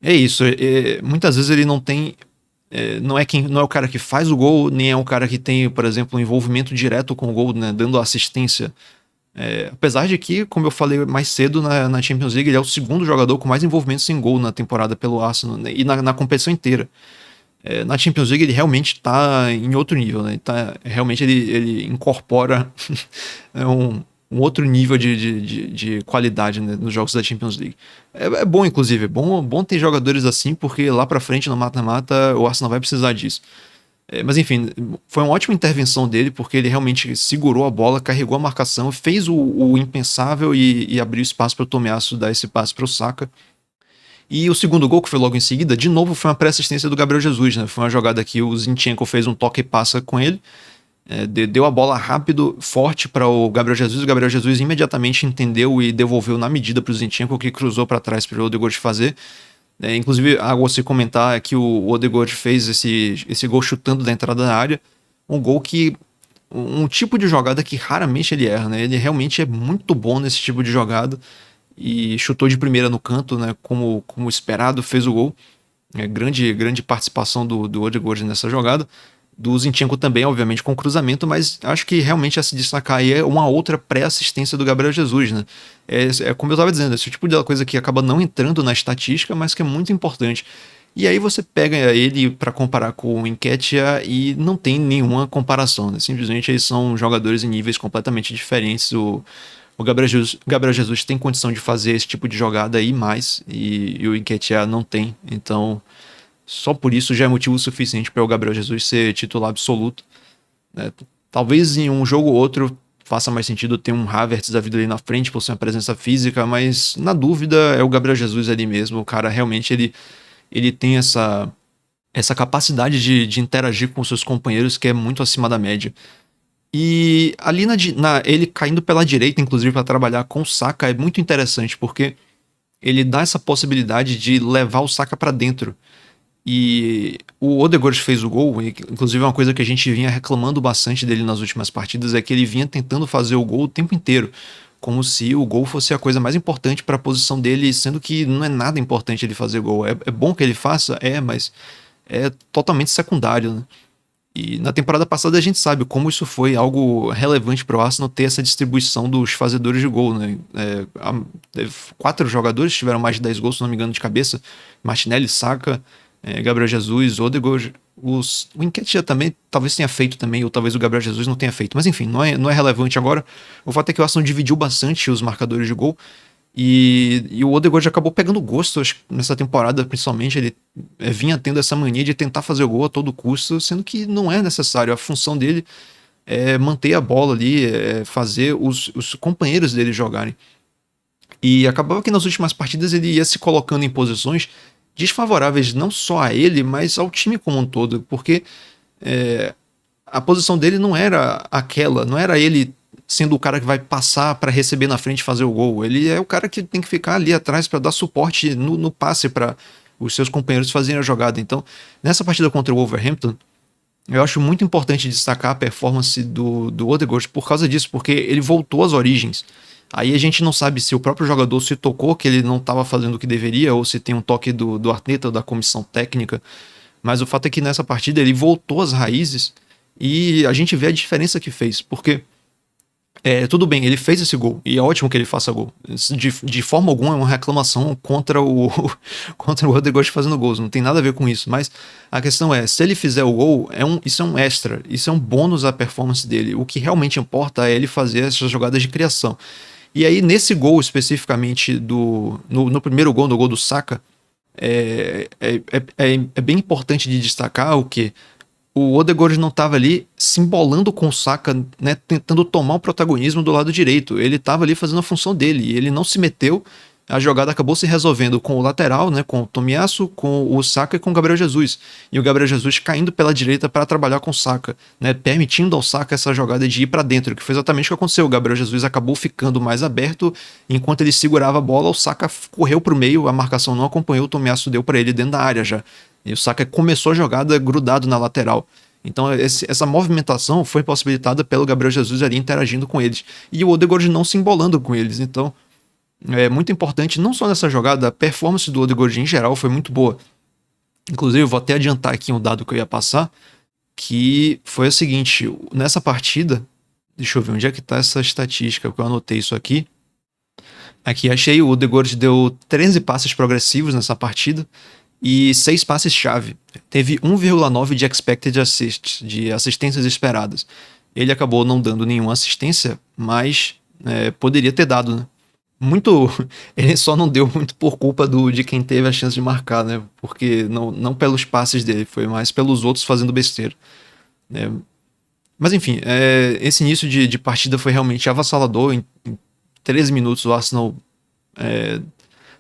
é isso, muitas vezes ele não tem, não é o cara que faz o gol, nem é o cara que tem, por exemplo, um envolvimento direto com o gol, né, dando assistência. Apesar de que, como eu falei mais cedo na Champions League, ele é o segundo jogador com mais envolvimentos em gol na temporada pelo Arsenal, né, e na competição inteira. Na Champions League ele realmente está em outro nível, né? Realmente ele incorpora um outro nível de qualidade, né, nos jogos da Champions League. É bom, inclusive, bom ter jogadores assim, porque lá pra frente no mata-mata o Arsenal vai precisar disso. Mas enfim, foi uma ótima intervenção dele, porque ele realmente segurou a bola, carregou a marcação, fez o impensável e abriu espaço para o Tomiyasu dar esse passe para o Saka. E o segundo gol, que foi logo em seguida, de novo foi uma pré-assistência do Gabriel Jesus, né? Foi uma jogada que o Zinchenko fez um toque e passa com ele, deu a bola rápido, forte para o Gabriel Jesus imediatamente entendeu e devolveu na medida para o Zinchenko, que cruzou para trás para o Odegaard fazer. Inclusive, você comentar é que o Odegaard fez esse gol chutando da entrada da área, um gol que um tipo de jogada que raramente ele erra, né? Ele realmente é muito bom nesse tipo de jogada e chutou de primeira no canto, né? Como esperado, fez o gol. Grande participação do Odegaard nessa jogada. Do Zinchenko também, obviamente, com cruzamento, mas acho que realmente a se destacar aí é uma outra pré-assistência do Gabriel Jesus, né? Como eu estava dizendo, esse tipo de coisa que acaba não entrando na estatística, mas que é muito importante. E aí você pega ele para comparar com o Nketiah e não tem nenhuma comparação, né? Simplesmente eles são jogadores em níveis completamente diferentes. O Gabriel Jesus tem condição de fazer esse tipo de jogada aí mais, e o Nketiah não tem, então só por isso já é motivo suficiente para o Gabriel Jesus ser titular absoluto, né? Talvez em um jogo ou outro faça mais sentido ter um Havertz da vida ali na frente por ser uma presença física, mas na dúvida é o Gabriel Jesus ali mesmo. O cara realmente ele tem essa capacidade de interagir com seus companheiros que é muito acima da média. E ali ele caindo pela direita, inclusive, para trabalhar com o Saka, é muito interessante, porque ele dá essa possibilidade de levar o Saka para dentro. E o Odegaard fez o gol, inclusive uma coisa que a gente vinha reclamando bastante dele nas últimas partidas é que ele vinha tentando fazer o gol o tempo inteiro, como se o gol fosse a coisa mais importante para a posição dele, sendo que não é nada importante ele fazer gol. É bom que ele faça, mas é totalmente secundário, né? E na temporada passada a gente sabe como isso foi algo relevante para o Arsenal ter essa distribuição dos fazedores de gol, né? 4 jogadores tiveram mais de 10 gols, se não me engano, de cabeça: Martinelli, Saka, Gabriel Jesus, Odegaard. O Nketiah também talvez tenha feito também, ou talvez o Gabriel Jesus não tenha feito, mas enfim, não é relevante agora. O fato é que o Arsenal dividiu bastante os marcadores de gol, e o Odegaard acabou pegando gosto, acho que nessa temporada principalmente. Ele vinha tendo essa mania de tentar fazer o gol a todo custo, sendo que não é necessário. A função dele é manter a bola ali, fazer os companheiros dele jogarem. E acabava que nas últimas partidas ele ia se colocando em posições desfavoráveis não só a ele, mas ao time como um todo, porque a posição dele não era aquela, não era ele sendo o cara que vai passar para receber na frente e fazer o gol. Ele é o cara que tem que ficar ali atrás para dar suporte no passe para os seus companheiros fazerem a jogada. Então, nessa partida contra o Wolverhampton, eu acho muito importante destacar a performance do Odegaard por causa disso, porque ele voltou às origens. Aí a gente não sabe se o próprio jogador se tocou que ele não estava fazendo o que deveria, ou se tem um toque do Arteta ou da comissão técnica, mas o fato é que nessa partida ele voltou às raízes e a gente vê a diferença que fez, porque tudo bem, ele fez esse gol, e é ótimo que ele faça gol. De forma alguma é uma reclamação contra o Odegaard fazendo gols, não tem nada a ver com isso. Mas a questão é, se ele fizer o gol, isso é um extra, isso é um bônus à performance dele. O que realmente importa é ele fazer essas jogadas de criação. E aí, nesse gol especificamente, no primeiro gol, no gol do Saka, é bem importante de destacar o que o Odegaard não estava ali se embolando com o Saka, né, tentando tomar o protagonismo do lado direito. Ele estava ali fazendo a função dele, e ele não se meteu. A jogada acabou se resolvendo com o lateral, né, com o Tomiyasu, com o Saka e com o Gabriel Jesus. E o Gabriel Jesus caindo pela direita para trabalhar com o Saka, né, permitindo ao Saka essa jogada de ir para dentro, que foi exatamente o que aconteceu. O Gabriel Jesus acabou ficando mais aberto, enquanto ele segurava a bola, o Saka correu para o meio, a marcação não acompanhou, o Tomiyasu deu para ele dentro da área já. E o Saka começou a jogada grudado na lateral. Então essa movimentação foi possibilitada pelo Gabriel Jesus ali interagindo com eles. E o Odegaard não se embolando com eles. Então é muito importante, não só nessa jogada, a performance do Odegaard em geral foi muito boa. Inclusive, eu vou até adiantar aqui um dado que eu ia passar, que foi o seguinte: nessa partida, deixa eu ver onde é que tá essa estatística, porque eu anotei isso aqui. Aqui achei, o Odegaard deu 13 passes progressivos nessa partida e 6 passes-chave. Teve 1,9 de expected assists, de assistências esperadas. Ele acabou não dando nenhuma assistência, mas poderia ter dado, né? Muito. Ele só não deu muito por culpa de quem teve a chance de marcar, né? Porque não pelos passes dele, foi mais pelos outros fazendo besteira, né? Mas enfim, esse início de partida foi realmente avassalador. Em 13 minutos o Arsenal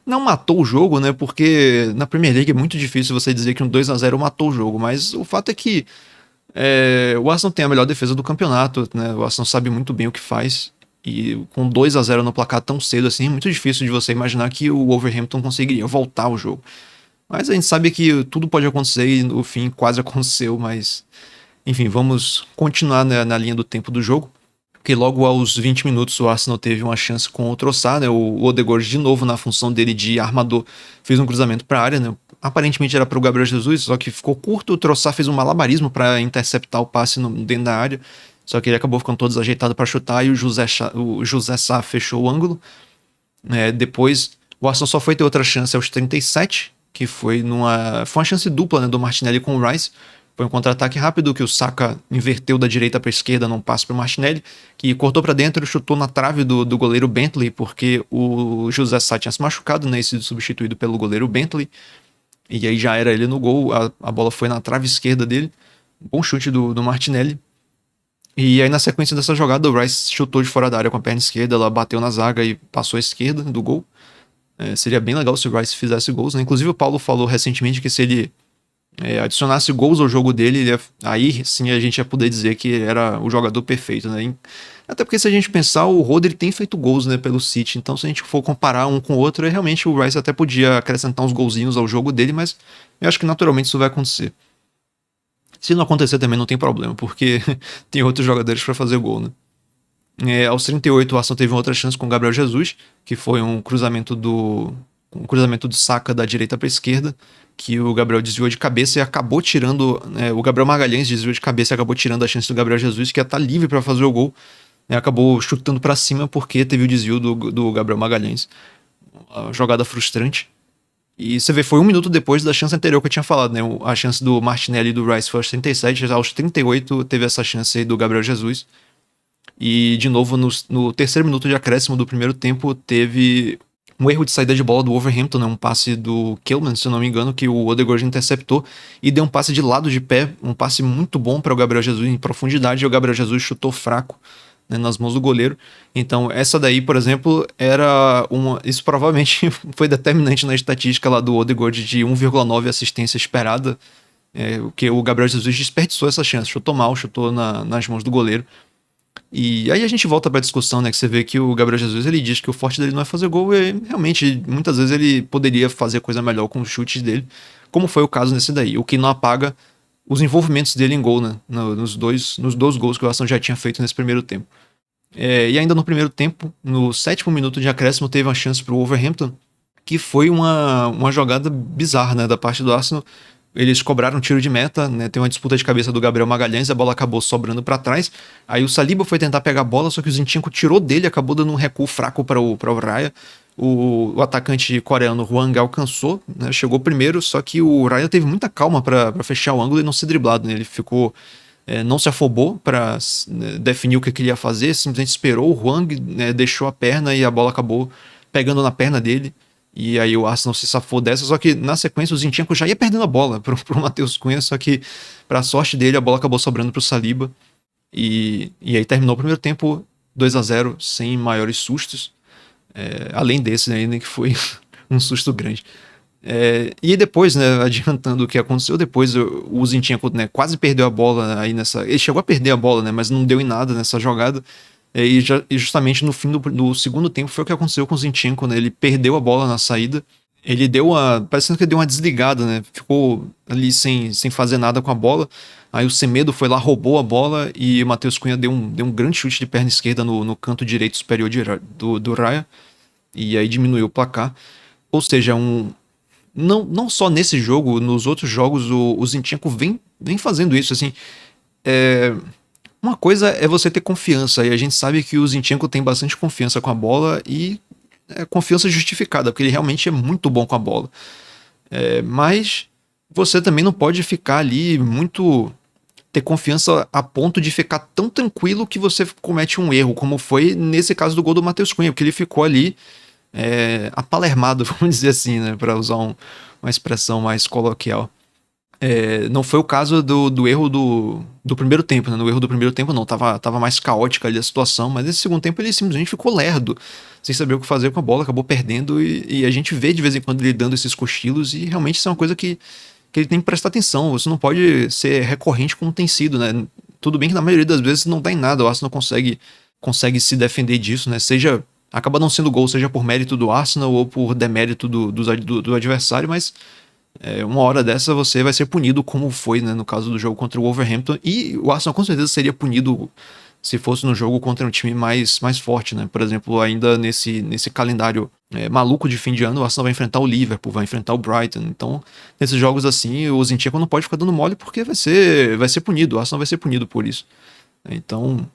não matou o jogo, né? Porque na Premier League é muito difícil você dizer que um 2-0 matou o jogo, mas o fato é que o Arsenal tem a melhor defesa do campeonato, né? O Arsenal sabe muito bem o que faz. E com 2-0 no placar tão cedo assim, é muito difícil de você imaginar que o Wolverhampton conseguiria voltar ao jogo. Mas a gente sabe que tudo pode acontecer e no fim quase aconteceu, mas... Enfim, vamos continuar na linha do tempo do jogo. Porque logo aos 20 minutos o Arsenal teve uma chance com o Trossard, né? O Odegaard de novo na função dele de armador fez um cruzamento para a área, né? Aparentemente era para o Gabriel Jesus, só que ficou curto. O Trossard fez um malabarismo para interceptar o passe dentro da área, só que ele acabou ficando todo desajeitado para chutar e o José Sá fechou o ângulo. Depois o Arsenal só foi ter outra chance aos 37, que foi uma chance dupla, né, do Martinelli com o Rice. Foi um contra-ataque rápido que o Saka inverteu da direita para a esquerda num passe para o Martinelli, que cortou para dentro e chutou na trave do goleiro Bentley, porque o José Sá tinha se machucado, né, e sido substituído pelo goleiro Bentley. E aí já era ele no gol, a bola foi na trave esquerda dele. Bom chute do Martinelli. E aí na sequência dessa jogada o Rice chutou de fora da área com a perna esquerda, ela bateu na zaga e passou à esquerda do gol. Seria bem legal se o Rice fizesse gols, né? Inclusive o Paulo falou recentemente que se ele adicionasse gols ao jogo dele, aí sim a gente ia poder dizer que era o jogador perfeito, né? Até porque se a gente pensar, o Rodri tem feito gols, né, pelo City, então se a gente for comparar um com o outro, realmente o Rice até podia acrescentar uns golzinhos ao jogo dele, mas eu acho que naturalmente isso vai acontecer. Se não acontecer também não tem problema, porque tem outros jogadores para fazer gol, né? Aos 38 o Arsenal teve uma outra chance com o Gabriel Jesus, que foi um cruzamento do Saka da direita para a esquerda, que o Gabriel desviou de cabeça e acabou tirando, o Gabriel Magalhães desviou de cabeça e acabou tirando a chance do Gabriel Jesus, que ia estar livre para fazer o gol, acabou chutando para cima porque teve o desvio do Gabriel Magalhães. Uma jogada frustrante. E você vê, foi 1 minuto depois da chance anterior que eu tinha falado, né? A chance do Martinelli e do Rice foi aos 37, aos 38 teve essa chance aí do Gabriel Jesus. E, de novo, no terceiro minuto de acréscimo do primeiro tempo, teve um erro de saída de bola do Wolverhampton, né? Um passe do Kilman, se eu não me engano, que o Odegaard interceptou e deu um passe de lado de pé, um passe muito bom para o Gabriel Jesus em profundidade, e o Gabriel Jesus chutou fraco, né, nas mãos do goleiro. Então essa daí, por exemplo, isso provavelmente foi determinante na estatística lá do Odegaard de 1,9 assistência esperada, que o Gabriel Jesus desperdiçou essa chance, chutou mal, chutou nas mãos do goleiro. E aí a gente volta pra discussão, né, que você vê que o Gabriel Jesus, ele diz que o forte dele não é fazer gol, e realmente, muitas vezes ele poderia fazer coisa melhor com os chutes dele, como foi o caso nesse daí, o que não apaga os envolvimentos dele em gol, né, nos dois gols que o Arsenal já tinha feito nesse primeiro tempo. E ainda no primeiro tempo, no 7º minuto de acréscimo, teve uma chance pro Wolverhampton, que foi uma jogada bizarra, né, da parte do Arsenal. Eles cobraram um tiro de meta, né? Tem uma disputa de cabeça do Gabriel Magalhães, a bola acabou sobrando para trás. Aí o Saliba foi tentar pegar a bola, só que o Zinchenko tirou dele, acabou dando um recuo fraco para o Raya. O atacante coreano Hwang alcançou, né? Chegou primeiro, só que o Raya teve muita calma para fechar o ângulo e não ser driblado, né? Ele ficou, não se afobou para definir o que ele ia fazer, simplesmente esperou. O Hwang, né, deixou a perna e a bola acabou pegando na perna dele. E aí o Arsenal se safou dessa, só que na sequência o Zinchenko já ia perdendo a bola pro Matheus Cunha, só que pra sorte dele a bola acabou sobrando pro Saliba. E aí terminou o primeiro tempo 2-0 sem maiores sustos, além desse, né, ainda que foi um susto grande. E depois, né, adiantando o que aconteceu, depois o Zinchenko, né, quase perdeu a bola aí nessa... Ele chegou a perder a bola, né, mas não deu em nada nessa jogada. E justamente no fim do segundo tempo foi o que aconteceu com o Zinchenko, né? Ele perdeu a bola na saída, ele parecendo que ele deu uma desligada, né? Ficou ali sem fazer nada com a bola. Aí o Semedo foi lá, roubou a bola e o Matheus Cunha deu um grande chute de perna esquerda no canto direito superior do Raya, e aí diminuiu o placar. Ou seja, não só nesse jogo, nos outros jogos o Zinchenko vem fazendo isso, assim. Uma coisa é você ter confiança, e a gente sabe que o Zinchenko tem bastante confiança com a bola, e confiança justificada, porque ele realmente é muito bom com a bola. Mas você também não pode ficar ali muito ter confiança a ponto de ficar tão tranquilo que você comete um erro, como foi nesse caso do gol do Matheus Cunha, porque ele ficou ali apalermado, vamos dizer assim, né, para usar uma expressão mais coloquial. Não foi o caso do erro do primeiro tempo, né? No erro do primeiro tempo não, tava mais caótica ali a situação, mas nesse segundo tempo ele simplesmente ficou lerdo, sem saber o que fazer com a bola, acabou perdendo, e a gente vê de vez em quando ele dando esses cochilos, e realmente isso é uma coisa que ele tem que prestar atenção. Isso não pode ser recorrente como tem sido, né? Tudo bem que na maioria das vezes não dá em nada, o Arsenal consegue se defender disso, né? Acaba não sendo gol, seja por mérito do Arsenal ou por demérito do adversário, mas uma hora dessa você vai ser punido, como foi, né, no caso do jogo contra o Wolverhampton, e o Arsenal com certeza seria punido se fosse no jogo contra um time mais forte, né? Por exemplo, ainda nesse calendário maluco de fim de ano, o Arsenal vai enfrentar o Liverpool, vai enfrentar o Brighton. Então, nesses jogos assim, o Zinchenko não pode ficar dando mole, porque vai ser punido, o Arsenal vai ser punido por isso. Então,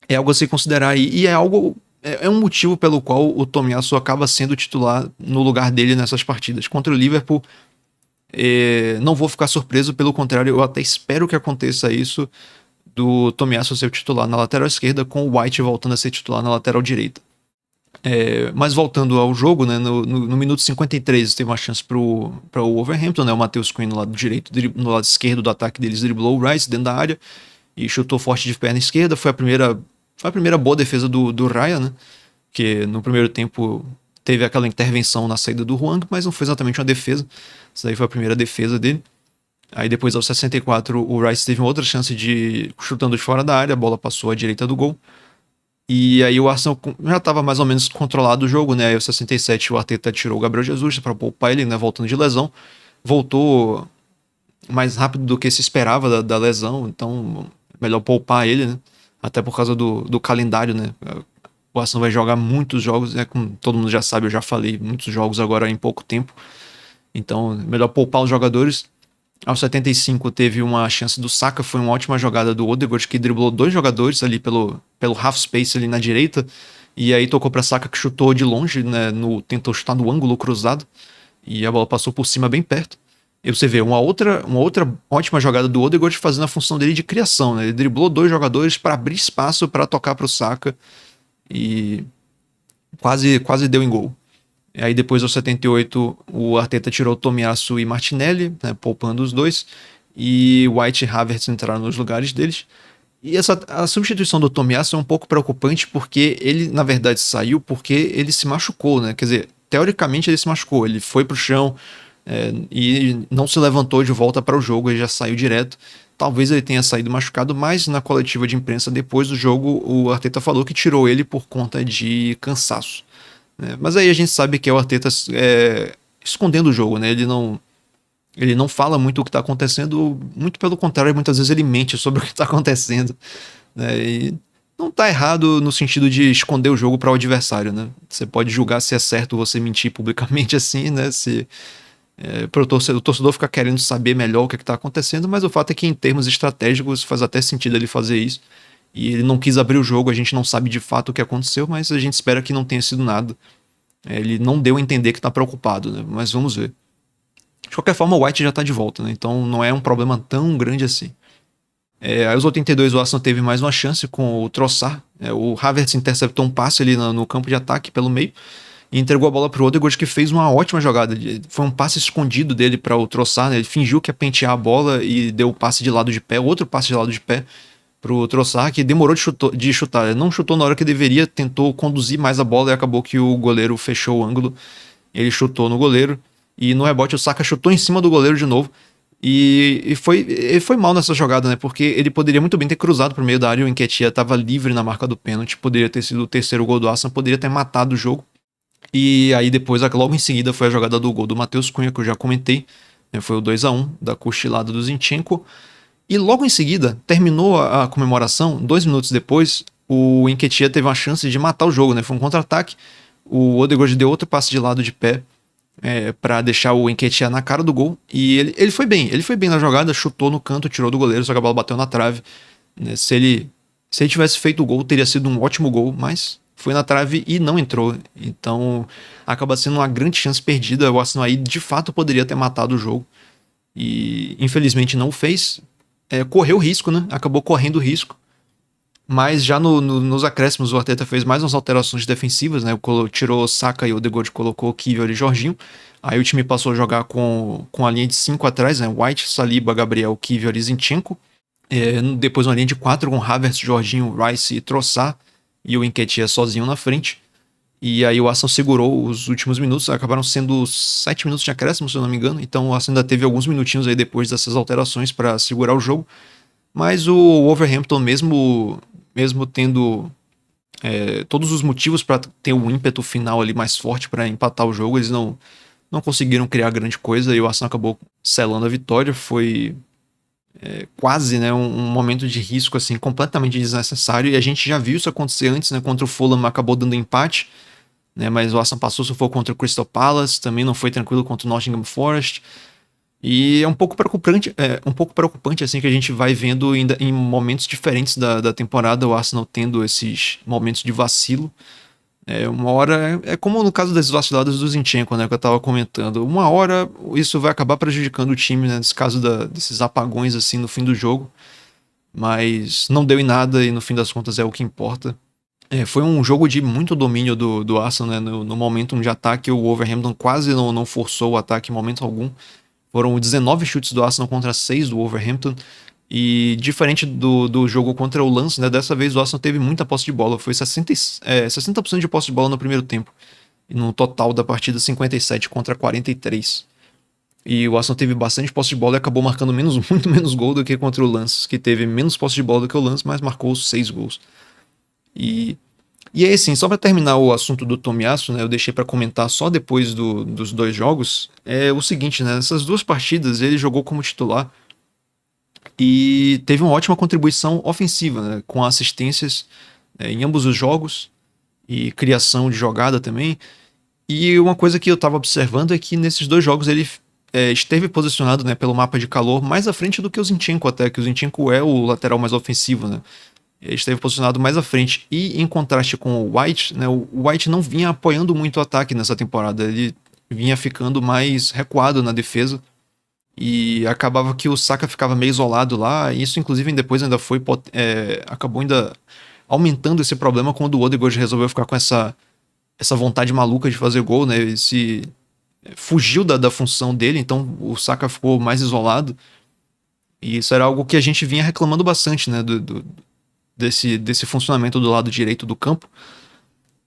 é algo a se considerar aí, e é um motivo pelo qual o Tomiyasu acaba sendo titular no lugar dele nessas partidas. Contra o Liverpool, não vou ficar surpreso, pelo contrário, eu até espero que aconteça isso, do Tomiyasu ser o titular na lateral esquerda, com o White voltando a ser titular na lateral direita. Mas voltando ao jogo, né, no minuto 53 teve uma chance para o Wolverhampton, né, o Matheus Cunha no lado direito, no lado esquerdo do ataque deles, driblou o Rice dentro da área e chutou forte de perna esquerda. Foi a primeira boa defesa do Raya, né, que no primeiro tempo teve aquela intervenção na saída do Hwang, mas não foi exatamente uma defesa. Essa daí foi a primeira defesa dele. Aí depois, aos 64, o Rice teve uma outra chance chutando de fora da área, a bola passou à direita do gol. E aí o Arsenal já estava mais ou menos controlado o jogo, né? Aí aos 67 o Arteta tirou o Gabriel Jesus para poupar ele, né? Voltando de lesão. Voltou mais rápido do que se esperava da lesão, então melhor poupar ele, né? Até por causa do calendário, né? O Arsenal vai jogar muitos jogos, né? Como todo mundo já sabe, eu já falei, muitos jogos agora em pouco tempo. Então, melhor poupar os jogadores. Aos 75 teve uma chance do Saka, foi uma ótima jogada do Odegaard, que driblou dois jogadores ali pelo half space ali na direita, e aí tocou para Saka, que chutou de longe, né, tentou chutar no ângulo cruzado, e a bola passou por cima bem perto. E você vê uma outra ótima jogada do Odegaard fazendo a função dele de criação, né? Ele driblou dois jogadores para abrir espaço para tocar para o Saka, e quase deu em gol. Aí depois, aos 78, o Arteta tirou Tomiyasu e Martinelli, né, poupando os dois, e White e Havertz entraram nos lugares deles. E a substituição do Tomiyasu é um pouco preocupante, porque ele, na verdade, saiu porque ele se machucou, né? Quer dizer, teoricamente ele se machucou, ele foi pro chão e não se levantou de volta para o jogo, ele já saiu direto. Talvez ele tenha saído machucado, mas na coletiva de imprensa depois do jogo, o Arteta falou que tirou ele por conta de cansaço. Mas aí a gente sabe que é o Arteta escondendo o jogo, né? Ele não fala muito o que está acontecendo, muito pelo contrário, muitas vezes ele mente sobre o que está acontecendo, né? E não está errado no sentido de esconder o jogo para o adversário, né? Você pode julgar se é certo você mentir publicamente assim, né? O torcedor fica querendo saber melhor o que está acontecendo, mas o fato é que em termos estratégicos faz até sentido ele fazer isso. E ele não quis abrir o jogo, a gente não sabe de fato o que aconteceu, mas a gente espera que não tenha sido nada. Ele não deu a entender que está preocupado, né? Mas vamos ver. De qualquer forma, o White já está de volta, né? Então não é um problema tão grande assim. Aí aos 82 o Arsenal teve mais uma chance com o Trossard. O Havertz interceptou um passe ali no campo de ataque pelo meio e entregou a bola para o Odegaard, que fez uma ótima jogada. Foi um passe escondido dele para o Trossard, né? Ele fingiu que ia pentear a bola e deu o passe de lado de pé, outro passe de lado de pé pro Trossard, que demorou de chutar. Ele não chutou na hora que deveria, tentou conduzir mais a bola e acabou que o goleiro fechou o ângulo. Ele chutou no goleiro e no rebote o Saka chutou em cima do goleiro de novo. E foi mal nessa jogada, né? Porque ele poderia muito bem ter cruzado pro meio da área, o Nketiah estava livre na marca do pênalti, poderia ter sido o terceiro gol do Arsenal, poderia ter matado o jogo. E aí depois, logo em seguida, foi a jogada do gol do Matheus Cunha, que eu já comentei, né? Foi o 2-1 da cochilada do Zinchenko. E logo em seguida, terminou a comemoração, 2 minutos depois, o Nketiah teve uma chance de matar o jogo, né? Foi um contra-ataque, o Odegaard deu outro passe de lado de pé para deixar o Nketiah na cara do gol, e ele foi bem na jogada, chutou no canto, tirou do goleiro, só que a bola bateu na trave, né? Se ele tivesse feito o gol, teria sido um ótimo gol, mas foi na trave e não entrou, então acaba sendo uma grande chance perdida. O Arsenal aí de fato poderia ter matado o jogo, e infelizmente não fez. correu risco, né? Acabou correndo risco. Mas já nos acréscimos o Arteta fez mais umas alterações defensivas, né? Tirou Saka e Odegaard, colocou Kiwior e Jorginho. Aí o time passou a jogar com a linha de 5 atrás, né? White, Saliba, Gabriel, Kiwior e Zinchenko. Depois uma linha de 4 com Havertz, Jorginho, Rice e Trossard. E o Nketiah sozinho na frente. E aí o Arsenal segurou os últimos minutos. Acabaram sendo 7 minutos de acréscimo, se eu não me engano. Então o Arsenal ainda teve alguns minutinhos aí depois dessas alterações para segurar o jogo. Mas o Wolverhampton, mesmo tendo todos os motivos para ter um ímpeto final ali mais forte para empatar o jogo, eles não conseguiram criar grande coisa e o Arsenal acabou selando a vitória. Foi quase, né, um momento de risco assim, completamente desnecessário, e a gente já viu isso acontecer antes, né, contra o Fulham acabou dando empate, né, mas o Arsenal passou, sufoco contra o Crystal Palace, também não foi tranquilo contra o Nottingham Forest. E é um pouco preocupante assim, que a gente vai vendo ainda em momentos diferentes da temporada o Arsenal tendo esses momentos de vacilo. Uma hora, como no caso das vaciladas do Zinchenko, né, que eu tava comentando, uma hora isso vai acabar prejudicando o time, né, nesse caso desses apagões assim no fim do jogo, mas não deu em nada e no fim das contas é o que importa. Foi um jogo de muito domínio do Arsenal, né, no momento de ataque. O Wolverhampton quase não forçou o ataque em momento algum. Foram 19 chutes do Arsenal contra 6 do Wolverhampton. E diferente do jogo contra o Lens, né, dessa vez o Arsenal teve muita posse de bola. Foi 60% de posse de bola no primeiro tempo. E no total da partida, 57 contra 43. E o Arsenal teve bastante posse de bola e acabou marcando muito menos gol do que contra o Lens, que teve menos posse de bola do que o Lens, mas marcou 6 gols. E aí, assim, só para terminar o assunto do Tomiyasu, né, eu deixei para comentar só depois dos 2 jogos, é o seguinte, né, nessas 2 partidas ele jogou como titular e teve uma ótima contribuição ofensiva, né, com assistências em ambos os jogos e criação de jogada também. E uma coisa que eu estava observando é que nesses 2 jogos ele esteve posicionado, né, pelo mapa de calor mais à frente do que o Zinchenko, até que o Zinchenko é o lateral mais ofensivo, né. Ele esteve posicionado mais à frente. E em contraste com o White, né, o White não vinha apoiando muito o ataque nessa temporada. Ele vinha ficando mais recuado na defesa. E acabava que o Saka ficava meio isolado lá. E isso, inclusive, depois ainda acabou ainda aumentando esse problema quando o Odegaard resolveu ficar com essa vontade maluca de fazer gol, né? Ele fugiu da função dele, então o Saka ficou mais isolado. E isso era algo que a gente vinha reclamando bastante, né? Desse funcionamento do lado direito do campo.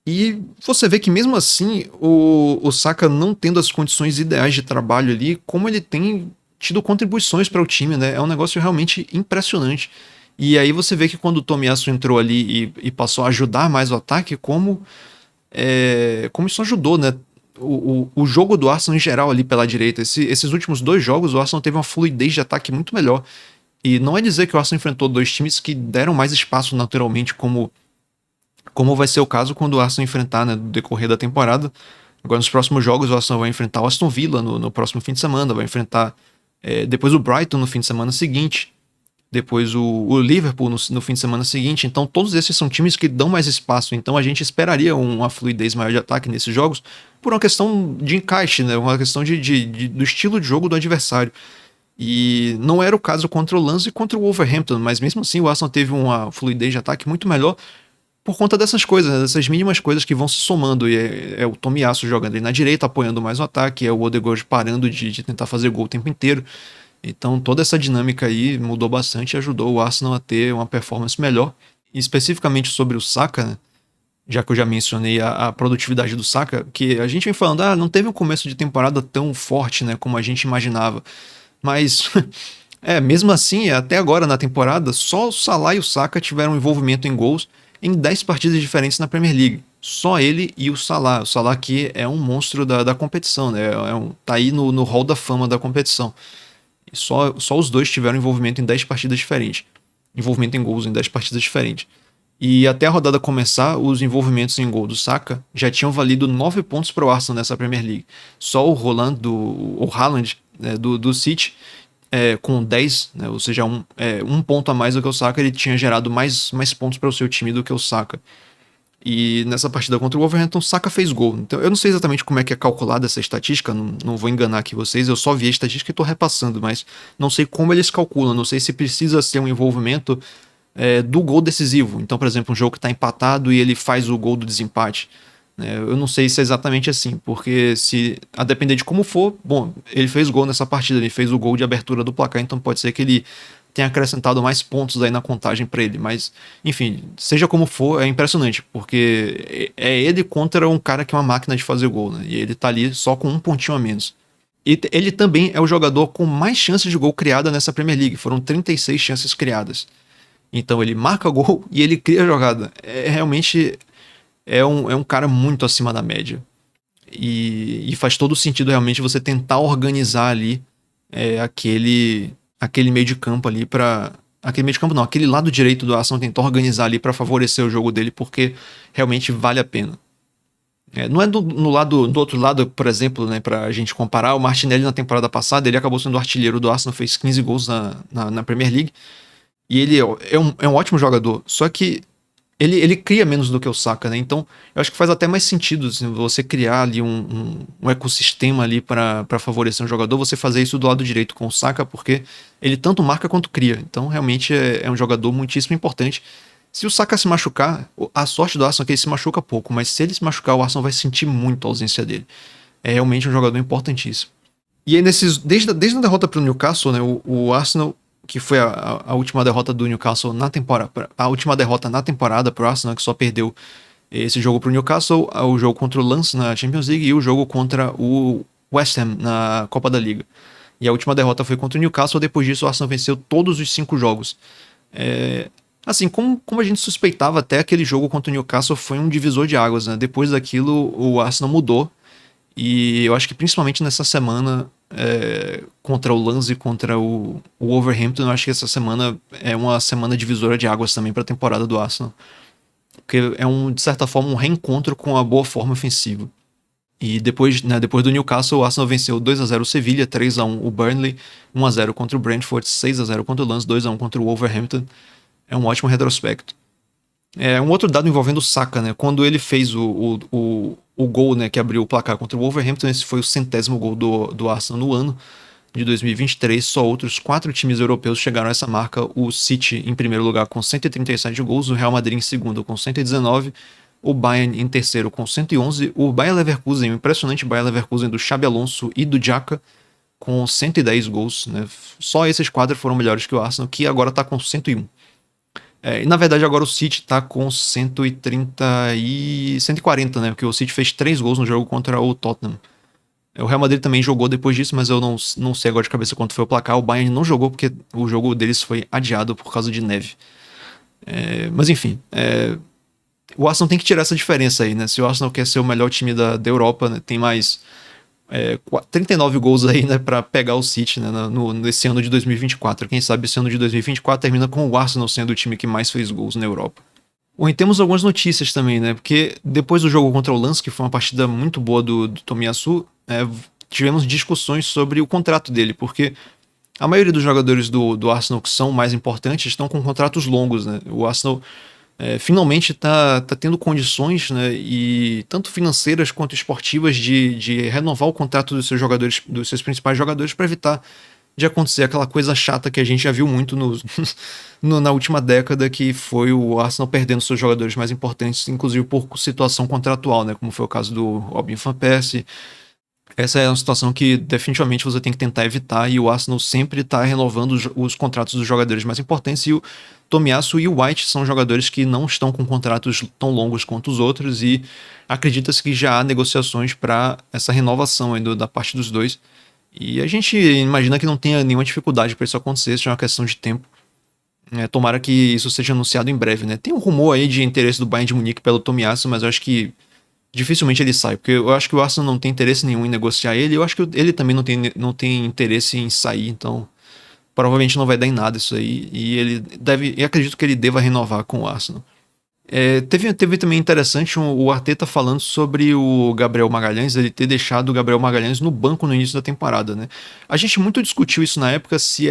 E você vê que mesmo assim o Saka não tendo as condições ideais de trabalho ali, como ele tem tido contribuições para o time, né? É um negócio realmente impressionante. E aí você vê que quando o Tomiyasu entrou ali e passou a ajudar mais o ataque, como isso ajudou, né? O jogo do Arsenal em geral ali pela direita. Esses últimos 2 jogos o Arsenal teve uma fluidez de ataque muito melhor. E não é dizer que o Arsenal enfrentou 2 times que deram mais espaço naturalmente, como vai ser o caso quando o Arsenal enfrentar, né, no decorrer da temporada. Agora nos próximos jogos o Arsenal vai enfrentar o Aston Villa no próximo fim de semana, vai enfrentar depois o Brighton no fim de semana seguinte, depois o Liverpool no fim de semana seguinte. Então todos esses são times que dão mais espaço, então a gente esperaria uma fluidez maior de ataque nesses jogos por uma questão de encaixe, né, uma questão do estilo de jogo do adversário. E não era o caso contra o Lens e contra o Wolverhampton, mas mesmo assim o Arsenal teve uma fluidez de ataque muito melhor por conta dessas coisas, né? Dessas mínimas coisas que vão se somando. E é o Tomiyasu jogando ali na direita, apoiando mais o ataque, é o Odegaard parando de tentar fazer gol o tempo inteiro. Então toda essa dinâmica aí mudou bastante e ajudou o Arsenal a ter uma performance melhor. E especificamente sobre o Saka, né? Já que eu já mencionei a produtividade do Saka, que a gente vem falando, não teve um começo de temporada tão forte, né, como a gente imaginava. Mas, mesmo assim, até agora na temporada, só o Salah e o Saka tiveram envolvimento em gols em 10 partidas diferentes na Premier League. Só ele e o Salah. O Salah que é um monstro da competição, né? Tá aí no hall da fama da competição. E só os dois tiveram envolvimento em 10 partidas diferentes. Envolvimento em gols em 10 partidas diferentes. E até a rodada começar, os envolvimentos em gol do Saka já tinham valido 9 pontos para o Arsenal nessa Premier League. Só o Haaland, né, do City, com 10, né, ou seja, um ponto a mais do que o Saka, ele tinha gerado mais pontos para o seu time do que o Saka. E nessa partida contra o Wolverhampton, Saka fez gol. Então eu não sei exatamente como é que é calculada essa estatística, não vou enganar aqui vocês, eu só vi a estatística e tô repassando, mas não sei como eles calculam, não sei se precisa ser um envolvimento do gol decisivo. Então, por exemplo, um jogo que tá empatado e ele faz o gol do desempate. Eu não sei se é exatamente assim, porque se a depender de como for, bom, ele fez gol nessa partida, ele fez o gol de abertura do placar, então pode ser que ele tenha acrescentado mais pontos aí na contagem para ele, mas enfim, seja como for, é impressionante, porque é ele contra um cara que é uma máquina de fazer gol, né? E ele tá ali só com um pontinho a menos. E ele também é o jogador com mais chances de gol criada nessa Premier League, foram 36 chances criadas. Então ele marca gol e ele cria a jogada. Realmente é um cara muito acima da média. E faz todo sentido realmente você tentar organizar ali aquele meio de campo ali para aquele meio de campo não, aquele lado direito do Arsenal tentar organizar ali para favorecer o jogo dele, porque realmente vale a pena. Não é do outro lado, por exemplo, né, pra gente comparar, o Martinelli na temporada passada, ele acabou sendo o artilheiro do Arsenal, fez 15 gols na Premier League, e ele é um ótimo jogador, só que ele cria menos do que o Saka, né? Então eu acho que faz até mais sentido assim, você criar ali um ecossistema ali para favorecer um jogador, você fazer isso do lado direito com o Saka, porque ele tanto marca quanto cria. Então realmente é um jogador muitíssimo importante. Se o Saka se machucar, a sorte do Arsenal é que ele se machuca pouco, mas se ele se machucar, o Arsenal vai sentir muito a ausência dele. É realmente um jogador importantíssimo. E aí desde a derrota para o Newcastle, né, o Arsenal, que foi a última derrota do Newcastle na temporada, a última derrota na temporada pro Arsenal, que só perdeu esse jogo pro Newcastle, o jogo contra o Lens na Champions League e o jogo contra o West Ham na Copa da Liga. E a última derrota foi contra o Newcastle, depois disso o Arsenal venceu todos os 5 jogos. Assim, como a gente suspeitava, até aquele jogo contra o Newcastle foi um divisor de águas, né? Depois daquilo o Arsenal mudou, e eu acho que principalmente nessa semana contra o Lens e contra o Wolverhampton, eu acho que essa semana é uma semana divisora de águas também para a temporada do Arsenal, porque é de certa forma um reencontro com a boa forma ofensiva. E depois do Newcastle, o Arsenal venceu 2-0 o Sevilla, 3-1 o Burnley, 1-0 contra o Brentford, 6-0 contra o Lens, 2-1 contra o Wolverhampton. É um ótimo retrospecto. Um outro dado envolvendo o Saka, né? Quando ele fez o gol, né, que abriu o placar contra o Wolverhampton, esse foi o 100º gol do Arsenal no ano de 2023. Só outros 4 times europeus chegaram a essa marca. O City em primeiro lugar com 137 gols, o Real Madrid em segundo com 119, o Bayern em terceiro com 111, o Bayer Leverkusen, o impressionante Bayer Leverkusen do Xabi Alonso e do Xhaka com 110 gols, né? Só esses 4 foram melhores que o Arsenal, que agora está com 101. E na verdade agora o City tá com 130 e 140, né? Porque o City fez 3 gols no jogo contra o Tottenham. O Real Madrid também jogou depois disso, mas eu não sei agora de cabeça quanto foi o placar. O Bayern não jogou porque o jogo deles foi adiado por causa de neve. Mas enfim, o Arsenal tem que tirar essa diferença aí, né? Se o Arsenal quer ser o melhor time da Europa, né, tem mais 39 gols aí, né, pra pegar o City, né, nesse ano de 2024. Quem sabe esse ano de 2024 termina com o Arsenal sendo o time que mais fez gols na Europa. Bom, e temos algumas notícias também, né, porque depois do jogo contra o Lens, que foi uma partida muito boa do Tomiyasu, tivemos discussões sobre o contrato dele, porque a maioria dos jogadores do Arsenal que são mais importantes estão com contratos longos, né. O Arsenal finalmente tá tendo condições, né, e tanto financeiras quanto esportivas de renovar o contrato dos seus jogadores, dos seus principais jogadores, para evitar de acontecer aquela coisa chata que a gente já viu muito na última década, que foi o Arsenal perdendo seus jogadores mais importantes, inclusive por situação contratual, né, como foi o caso do Robin van Persie. Essa é uma situação que definitivamente você tem que tentar evitar, e o Arsenal sempre está renovando os contratos dos jogadores mais importantes, e o Tomiyasu e o White são jogadores que não estão com contratos tão longos quanto os outros, e acredita-se que já há negociações para essa renovação ainda da parte dos dois. E a gente imagina que não tenha nenhuma dificuldade para isso acontecer, isso é uma questão de tempo. Tomara que isso seja anunciado em breve, né? Tem um rumor aí de interesse do Bayern de Munique pelo Tomiyasu, mas eu acho que dificilmente ele sai, porque eu acho que o Arsenal não tem interesse nenhum em negociar ele, eu acho que ele também não tem interesse em sair, então provavelmente não vai dar em nada isso aí, e acredito que ele deva renovar com o Arsenal. Teve também interessante o Arteta falando sobre o Gabriel Magalhães, ele ter deixado o Gabriel Magalhães no banco no início da temporada, né? A gente muito discutiu isso na época, se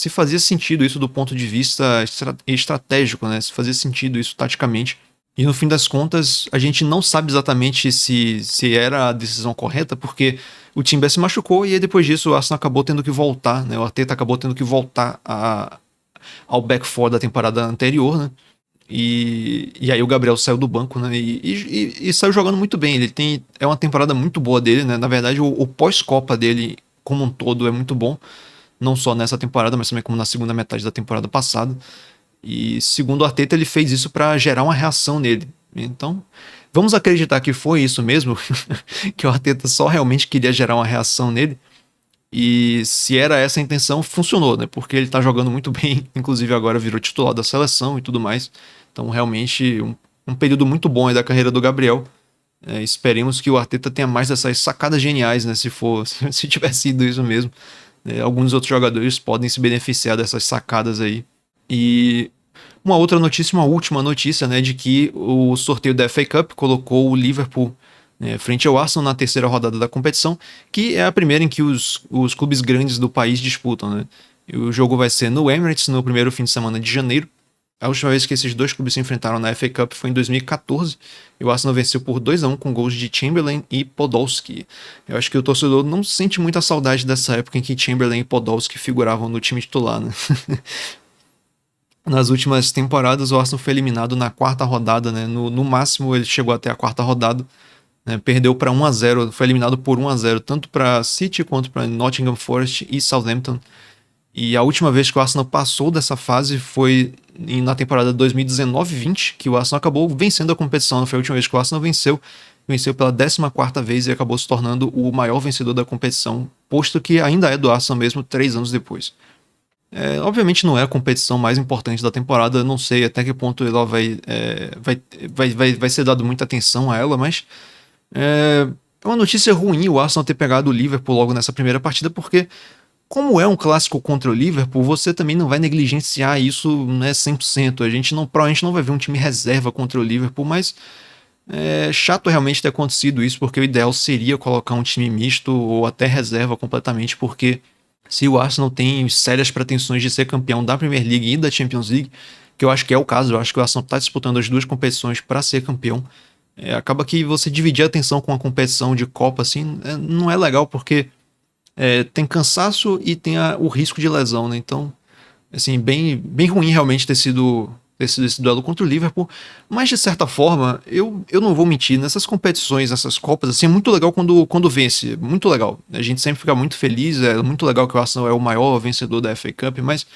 fazia sentido isso do ponto de vista estratégico, né? Se fazia sentido isso taticamente. E no fim das contas, a gente não sabe exatamente se era a decisão correta, porque o Timber se machucou e aí depois disso o Arsenal acabou tendo que voltar, né? O Arteta acabou tendo que voltar ao back four da temporada anterior, né? E aí o Gabriel saiu do banco, né? E saiu jogando muito bem. É uma temporada muito boa dele, né? Na verdade, o pós-Copa dele, como um todo, é muito bom. Não só nessa temporada, mas também como na segunda metade da temporada passada. E segundo o Arteta, ele fez isso para gerar uma reação nele. Então, vamos acreditar que foi isso mesmo, que o Arteta só realmente queria gerar uma reação nele. E se era essa a intenção, funcionou, né? Porque ele tá jogando muito bem, inclusive agora virou titular da seleção e tudo mais. Então, realmente, um período muito bom aí da carreira do Gabriel. Esperemos que o Arteta tenha mais dessas sacadas geniais, né? Se tivesse sido isso mesmo. Alguns outros jogadores podem se beneficiar dessas sacadas aí. E uma outra notícia, uma última notícia, né, de que o sorteio da FA Cup colocou o Liverpool frente ao Arsenal na terceira rodada da competição, que é a primeira em que os clubes grandes do país disputam, né? E o jogo vai ser no Emirates no primeiro fim de semana de janeiro. A última vez que esses dois clubes se enfrentaram na FA Cup foi em 2014, e o Arsenal venceu por 2-1 com gols de Chamberlain e Podolski. Eu acho que o torcedor não sente muita saudade dessa época em que Chamberlain e Podolski figuravam no time titular, né? Nas últimas temporadas, o Arsenal foi eliminado na quarta rodada, né? No máximo, ele chegou até a quarta rodada, né? Perdeu para 1-0, foi eliminado por 1-0, tanto para City quanto para Nottingham Forest e Southampton. E a última vez que o Arsenal passou dessa fase foi na temporada 2019-20, que o Arsenal acabou vencendo a competição. Não foi a última vez que o Arsenal venceu pela 14ª vez e acabou se tornando o maior vencedor da competição, posto que ainda é do Arsenal mesmo 3 anos depois. Obviamente não é a competição mais importante da temporada, eu não sei até que ponto ela vai ser dado muita atenção a ela, mas é uma notícia ruim o Arsenal ter pegado o Liverpool logo nessa primeira partida, porque como é um clássico contra o Liverpool, você também não vai negligenciar isso, né, 100%. A gente provavelmente não vai ver um time reserva contra o Liverpool, mas é chato realmente ter acontecido isso, porque o ideal seria colocar um time misto ou até reserva completamente, porque se o Arsenal tem sérias pretensões de ser campeão da Premier League e da Champions League, que eu acho que é o caso, eu acho que o Arsenal está disputando as duas competições para ser campeão, acaba que você dividir a atenção com a competição de Copa assim, não é legal, porque tem cansaço e tem o risco de lesão, né? Então, assim, bem ruim realmente ter sido esse duelo contra o Liverpool, mas de certa forma, eu não vou mentir, nessas competições, nessas Copas, assim, é muito legal quando vence, muito legal. A gente sempre fica muito feliz, é muito legal que o Arsenal é o maior vencedor da FA Cup, mas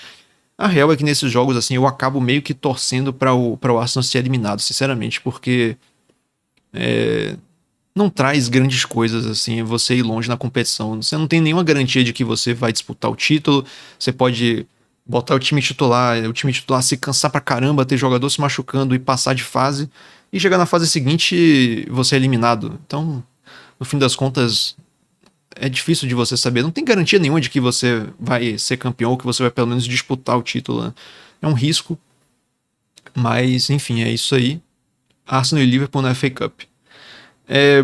a real é que nesses jogos, assim, eu acabo meio que torcendo para o Arsenal ser eliminado, sinceramente, porque não traz grandes coisas, assim, você ir longe na competição. Você não tem nenhuma garantia de que você vai disputar o título, você pode botar o time titular se cansar pra caramba, ter jogador se machucando e passar de fase, e chegar na fase seguinte você é eliminado. Então, no fim das contas, é difícil de você saber. Não tem garantia nenhuma de que você vai ser campeão ou que você vai pelo menos disputar o título, né? É um risco. Mas, enfim, é isso aí. Arsenal e Liverpool na FA Cup.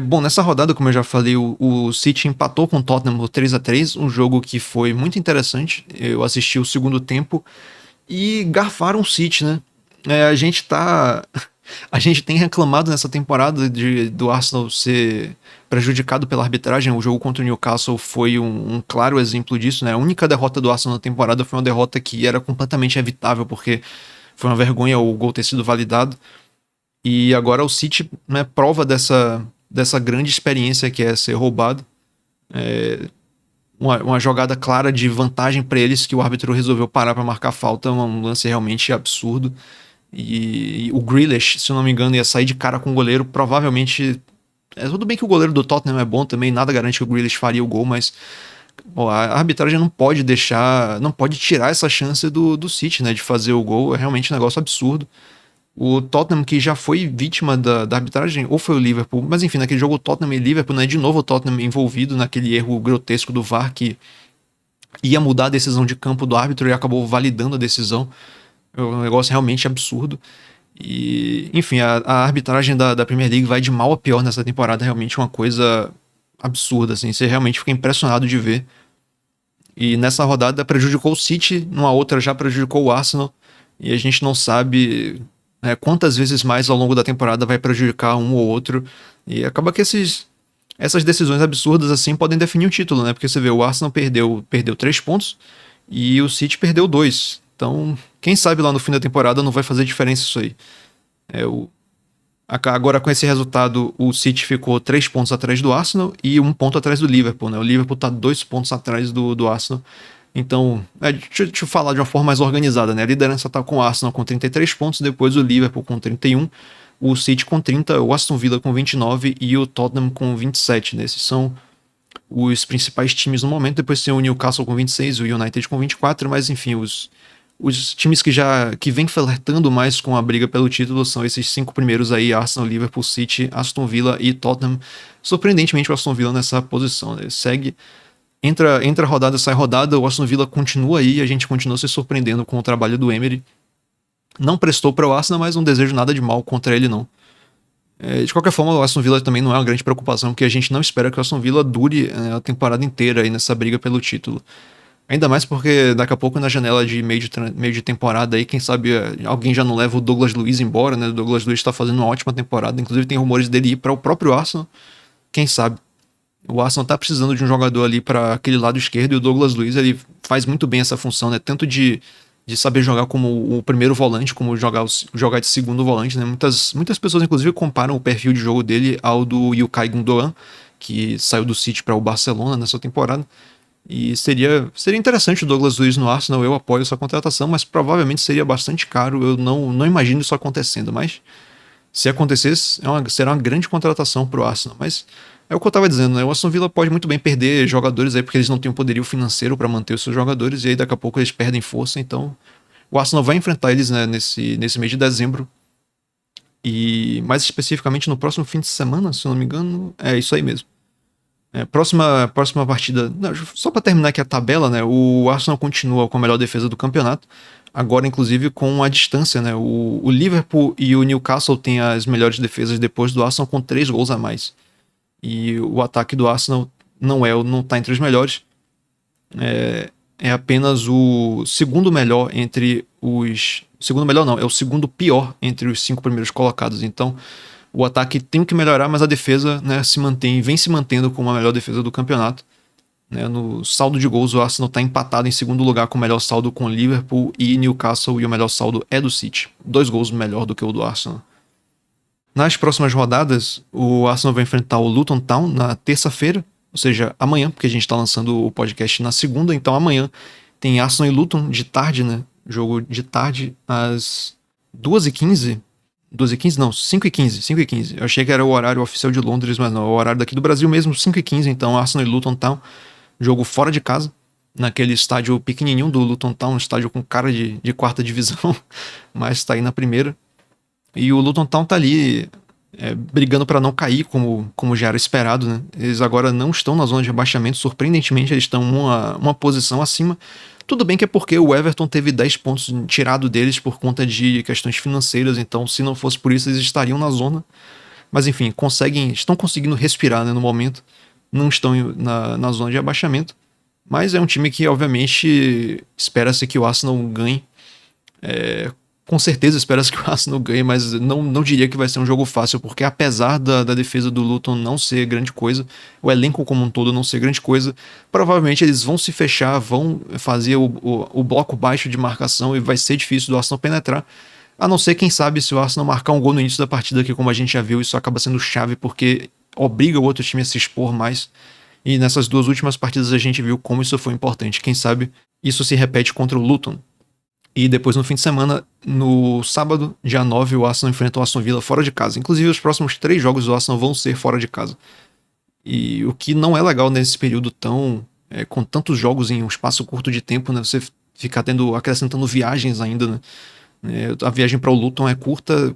Bom, nessa rodada, como eu já falei, o City empatou com o Tottenham por 3-3, um jogo que foi muito interessante. Eu assisti o segundo tempo e garfaram o City, né? A gente tem reclamado nessa temporada do Arsenal ser prejudicado pela arbitragem. O jogo contra o Newcastle foi um claro exemplo disso, né? A única derrota do Arsenal na temporada foi uma derrota que era completamente evitável, porque foi uma vergonha o gol ter sido validado. E agora o City, né, prova dessa grande experiência que é ser roubado. Uma jogada clara de vantagem para eles, que o árbitro resolveu parar para marcar falta, um lance realmente absurdo. E o Grealish, se eu não me engano, ia sair de cara com o goleiro, provavelmente... tudo bem que o goleiro do Tottenham é bom também, nada garante que o Grealish faria o gol, mas a arbitragem não pode tirar essa chance do City, né, de fazer o gol. É realmente um negócio absurdo. O Tottenham, que já foi vítima da arbitragem, ou foi o Liverpool, mas enfim, naquele jogo o Tottenham e Liverpool, né, de novo o Tottenham envolvido naquele erro grotesco do VAR que ia mudar a decisão de campo do árbitro e acabou validando a decisão. É um negócio realmente absurdo. E, enfim, a arbitragem da Premier League vai de mal a pior nessa temporada, realmente uma coisa absurda, assim, você realmente fica impressionado de ver. E nessa rodada prejudicou o City, numa outra já prejudicou o Arsenal, e a gente não sabe quantas vezes mais ao longo da temporada vai prejudicar um ou outro, e acaba que essas decisões absurdas assim podem definir o título, né? Porque você vê, o Arsenal perdeu 3 pontos e o City perdeu 2. Então, quem sabe lá no fim da temporada não vai fazer diferença isso aí. Agora, com esse resultado, o City ficou 3 pontos atrás do Arsenal e 1 ponto atrás do Liverpool, né? O Liverpool tá 2 pontos atrás do Arsenal. Então, deixa eu falar de uma forma mais organizada, né? A liderança tá com o Arsenal com 33 pontos, depois o Liverpool com 31, o City com 30, o Aston Villa com 29 e o Tottenham com 27, né? Esses são os principais times no momento. Depois tem o Newcastle com 26, o United com 24, mas enfim, os times que vêm flertando mais com a briga pelo título são esses 5 primeiros aí: Arsenal, Liverpool, City, Aston Villa e Tottenham. Surpreendentemente o Aston Villa nessa posição, né? Segue, entra rodada, sai rodada, o Aston Villa continua aí e a gente continua se surpreendendo com o trabalho do Emery. Não prestou para o Arsenal, mas não desejo nada de mal contra ele não. De qualquer forma, o Aston Villa também não é uma grande preocupação, porque a gente não espera que o Aston Villa dure a temporada inteira aí nessa briga pelo título. Ainda mais porque daqui a pouco na janela de meio de temporada aí, quem sabe alguém já não leva o Douglas Luiz embora, né? O Douglas Luiz está fazendo uma ótima temporada, inclusive tem rumores dele ir para o próprio Arsenal. Quem sabe? O Arsenal tá precisando de um jogador ali para aquele lado esquerdo, e o Douglas Luiz ele faz muito bem essa função, né? Tanto de saber jogar como o primeiro volante, como jogar de segundo volante, né? Muitas pessoas inclusive comparam o perfil de jogo dele ao do Ilkay Gundogan, que saiu do City para o Barcelona nessa temporada. E seria interessante o Douglas Luiz no Arsenal. Eu apoio essa contratação, mas provavelmente seria bastante caro. Eu não imagino isso acontecendo, mas se acontecesse, será uma grande contratação para o Arsenal. Mas é o que eu estava dizendo, né? O Aston Villa pode muito bem perder jogadores aí, porque eles não têm o poderio financeiro para manter os seus jogadores, e aí daqui a pouco eles perdem força. Então o Arsenal vai enfrentar eles, né, nesse mês de dezembro, e mais especificamente no próximo fim de semana, se eu não me engano. É isso aí mesmo. Próxima partida. Não, só para terminar aqui a tabela, né? O Arsenal continua com a melhor defesa do campeonato, agora inclusive com a distância, né? O Liverpool e o Newcastle têm as melhores defesas depois do Arsenal, com 3 gols a mais. E o ataque do Arsenal não tá entre os melhores. É apenas o segundo melhor entre os... Segundo melhor não, é o segundo pior entre os 5 primeiros colocados. Então o ataque tem que melhorar, mas a defesa, né, vem se mantendo como a melhor defesa do campeonato. Né? No saldo de gols, o Arsenal está empatado em segundo lugar com o melhor saldo com Liverpool e Newcastle, e o melhor saldo é do City. 2 gols melhor do que o do Arsenal. Nas próximas rodadas, o Arsenal vai enfrentar o Luton Town na terça-feira, ou seja, amanhã, porque a gente está lançando o podcast na segunda, então amanhã tem Arsenal e Luton de tarde, né? Jogo de tarde às 2h15. 2h15? Não, 5h15. 5h15. Eu achei que era o horário oficial de Londres, mas não, é o horário daqui do Brasil mesmo, 5h15. Então, Arsenal e Luton Town, jogo fora de casa, naquele estádio pequenininho do Luton Town, um estádio com cara de quarta divisão, mas tá aí na primeira. E o Luton Town tá ali brigando para não cair, como já era esperado, né? Eles agora não estão na zona de rebaixamento, surpreendentemente eles estão uma posição acima. Tudo bem que é porque o Everton teve 10 pontos tirado deles por conta de questões financeiras, então se não fosse por isso eles estariam na zona. Mas enfim, estão conseguindo respirar, né, no momento, não estão na zona de rebaixamento, mas é um time que obviamente espera-se que o Arsenal ganhe. Com certeza espera-se que o Arsenal ganhe, mas não diria que vai ser um jogo fácil, porque apesar da defesa do Luton não ser grande coisa, o elenco como um todo não ser grande coisa, provavelmente eles vão se fechar, vão fazer o bloco baixo de marcação, e vai ser difícil do Arsenal penetrar, a não ser, quem sabe, se o Arsenal marcar um gol no início da partida, que como a gente já viu, isso acaba sendo chave, porque obriga o outro time a se expor mais, e nessas 2 últimas partidas a gente viu como isso foi importante. Quem sabe isso se repete contra o Luton. E depois, no fim de semana, no sábado, dia 9, o Arsenal enfrenta o Aston Villa fora de casa. Inclusive, os próximos 3 jogos do Arsenal vão ser fora de casa. E o que não é legal nesse período com tantos jogos em um espaço curto de tempo, né? Você ficar acrescentando viagens ainda, né? A viagem para o Luton é curta,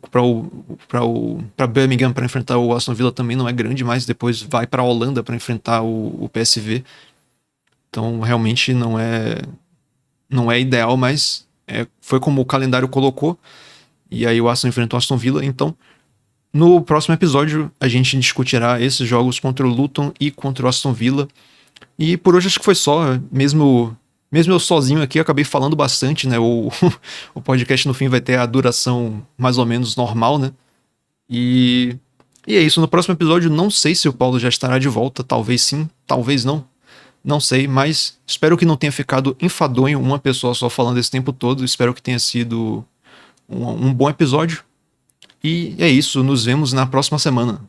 para Birmingham para enfrentar o Aston Villa também não é grande, mas depois vai para a Holanda para enfrentar o PSV. Então, realmente não é ideal, mas... foi como o calendário colocou, e aí o Arsenal enfrentou o Aston Villa. Então, no próximo episódio, a gente discutirá esses jogos contra o Luton e contra o Aston Villa. E por hoje acho que foi só, mesmo Mesmo eu sozinho aqui, eu acabei falando bastante, né? O podcast no fim vai ter a duração mais ou menos normal, né? E é isso. No próximo episódio, não sei se o Paulo já estará de volta. Talvez sim, talvez não. Não sei, mas espero que não tenha ficado enfadonho uma pessoa só falando esse tempo todo. Espero que tenha sido um bom episódio. E é isso. Nos vemos na próxima semana.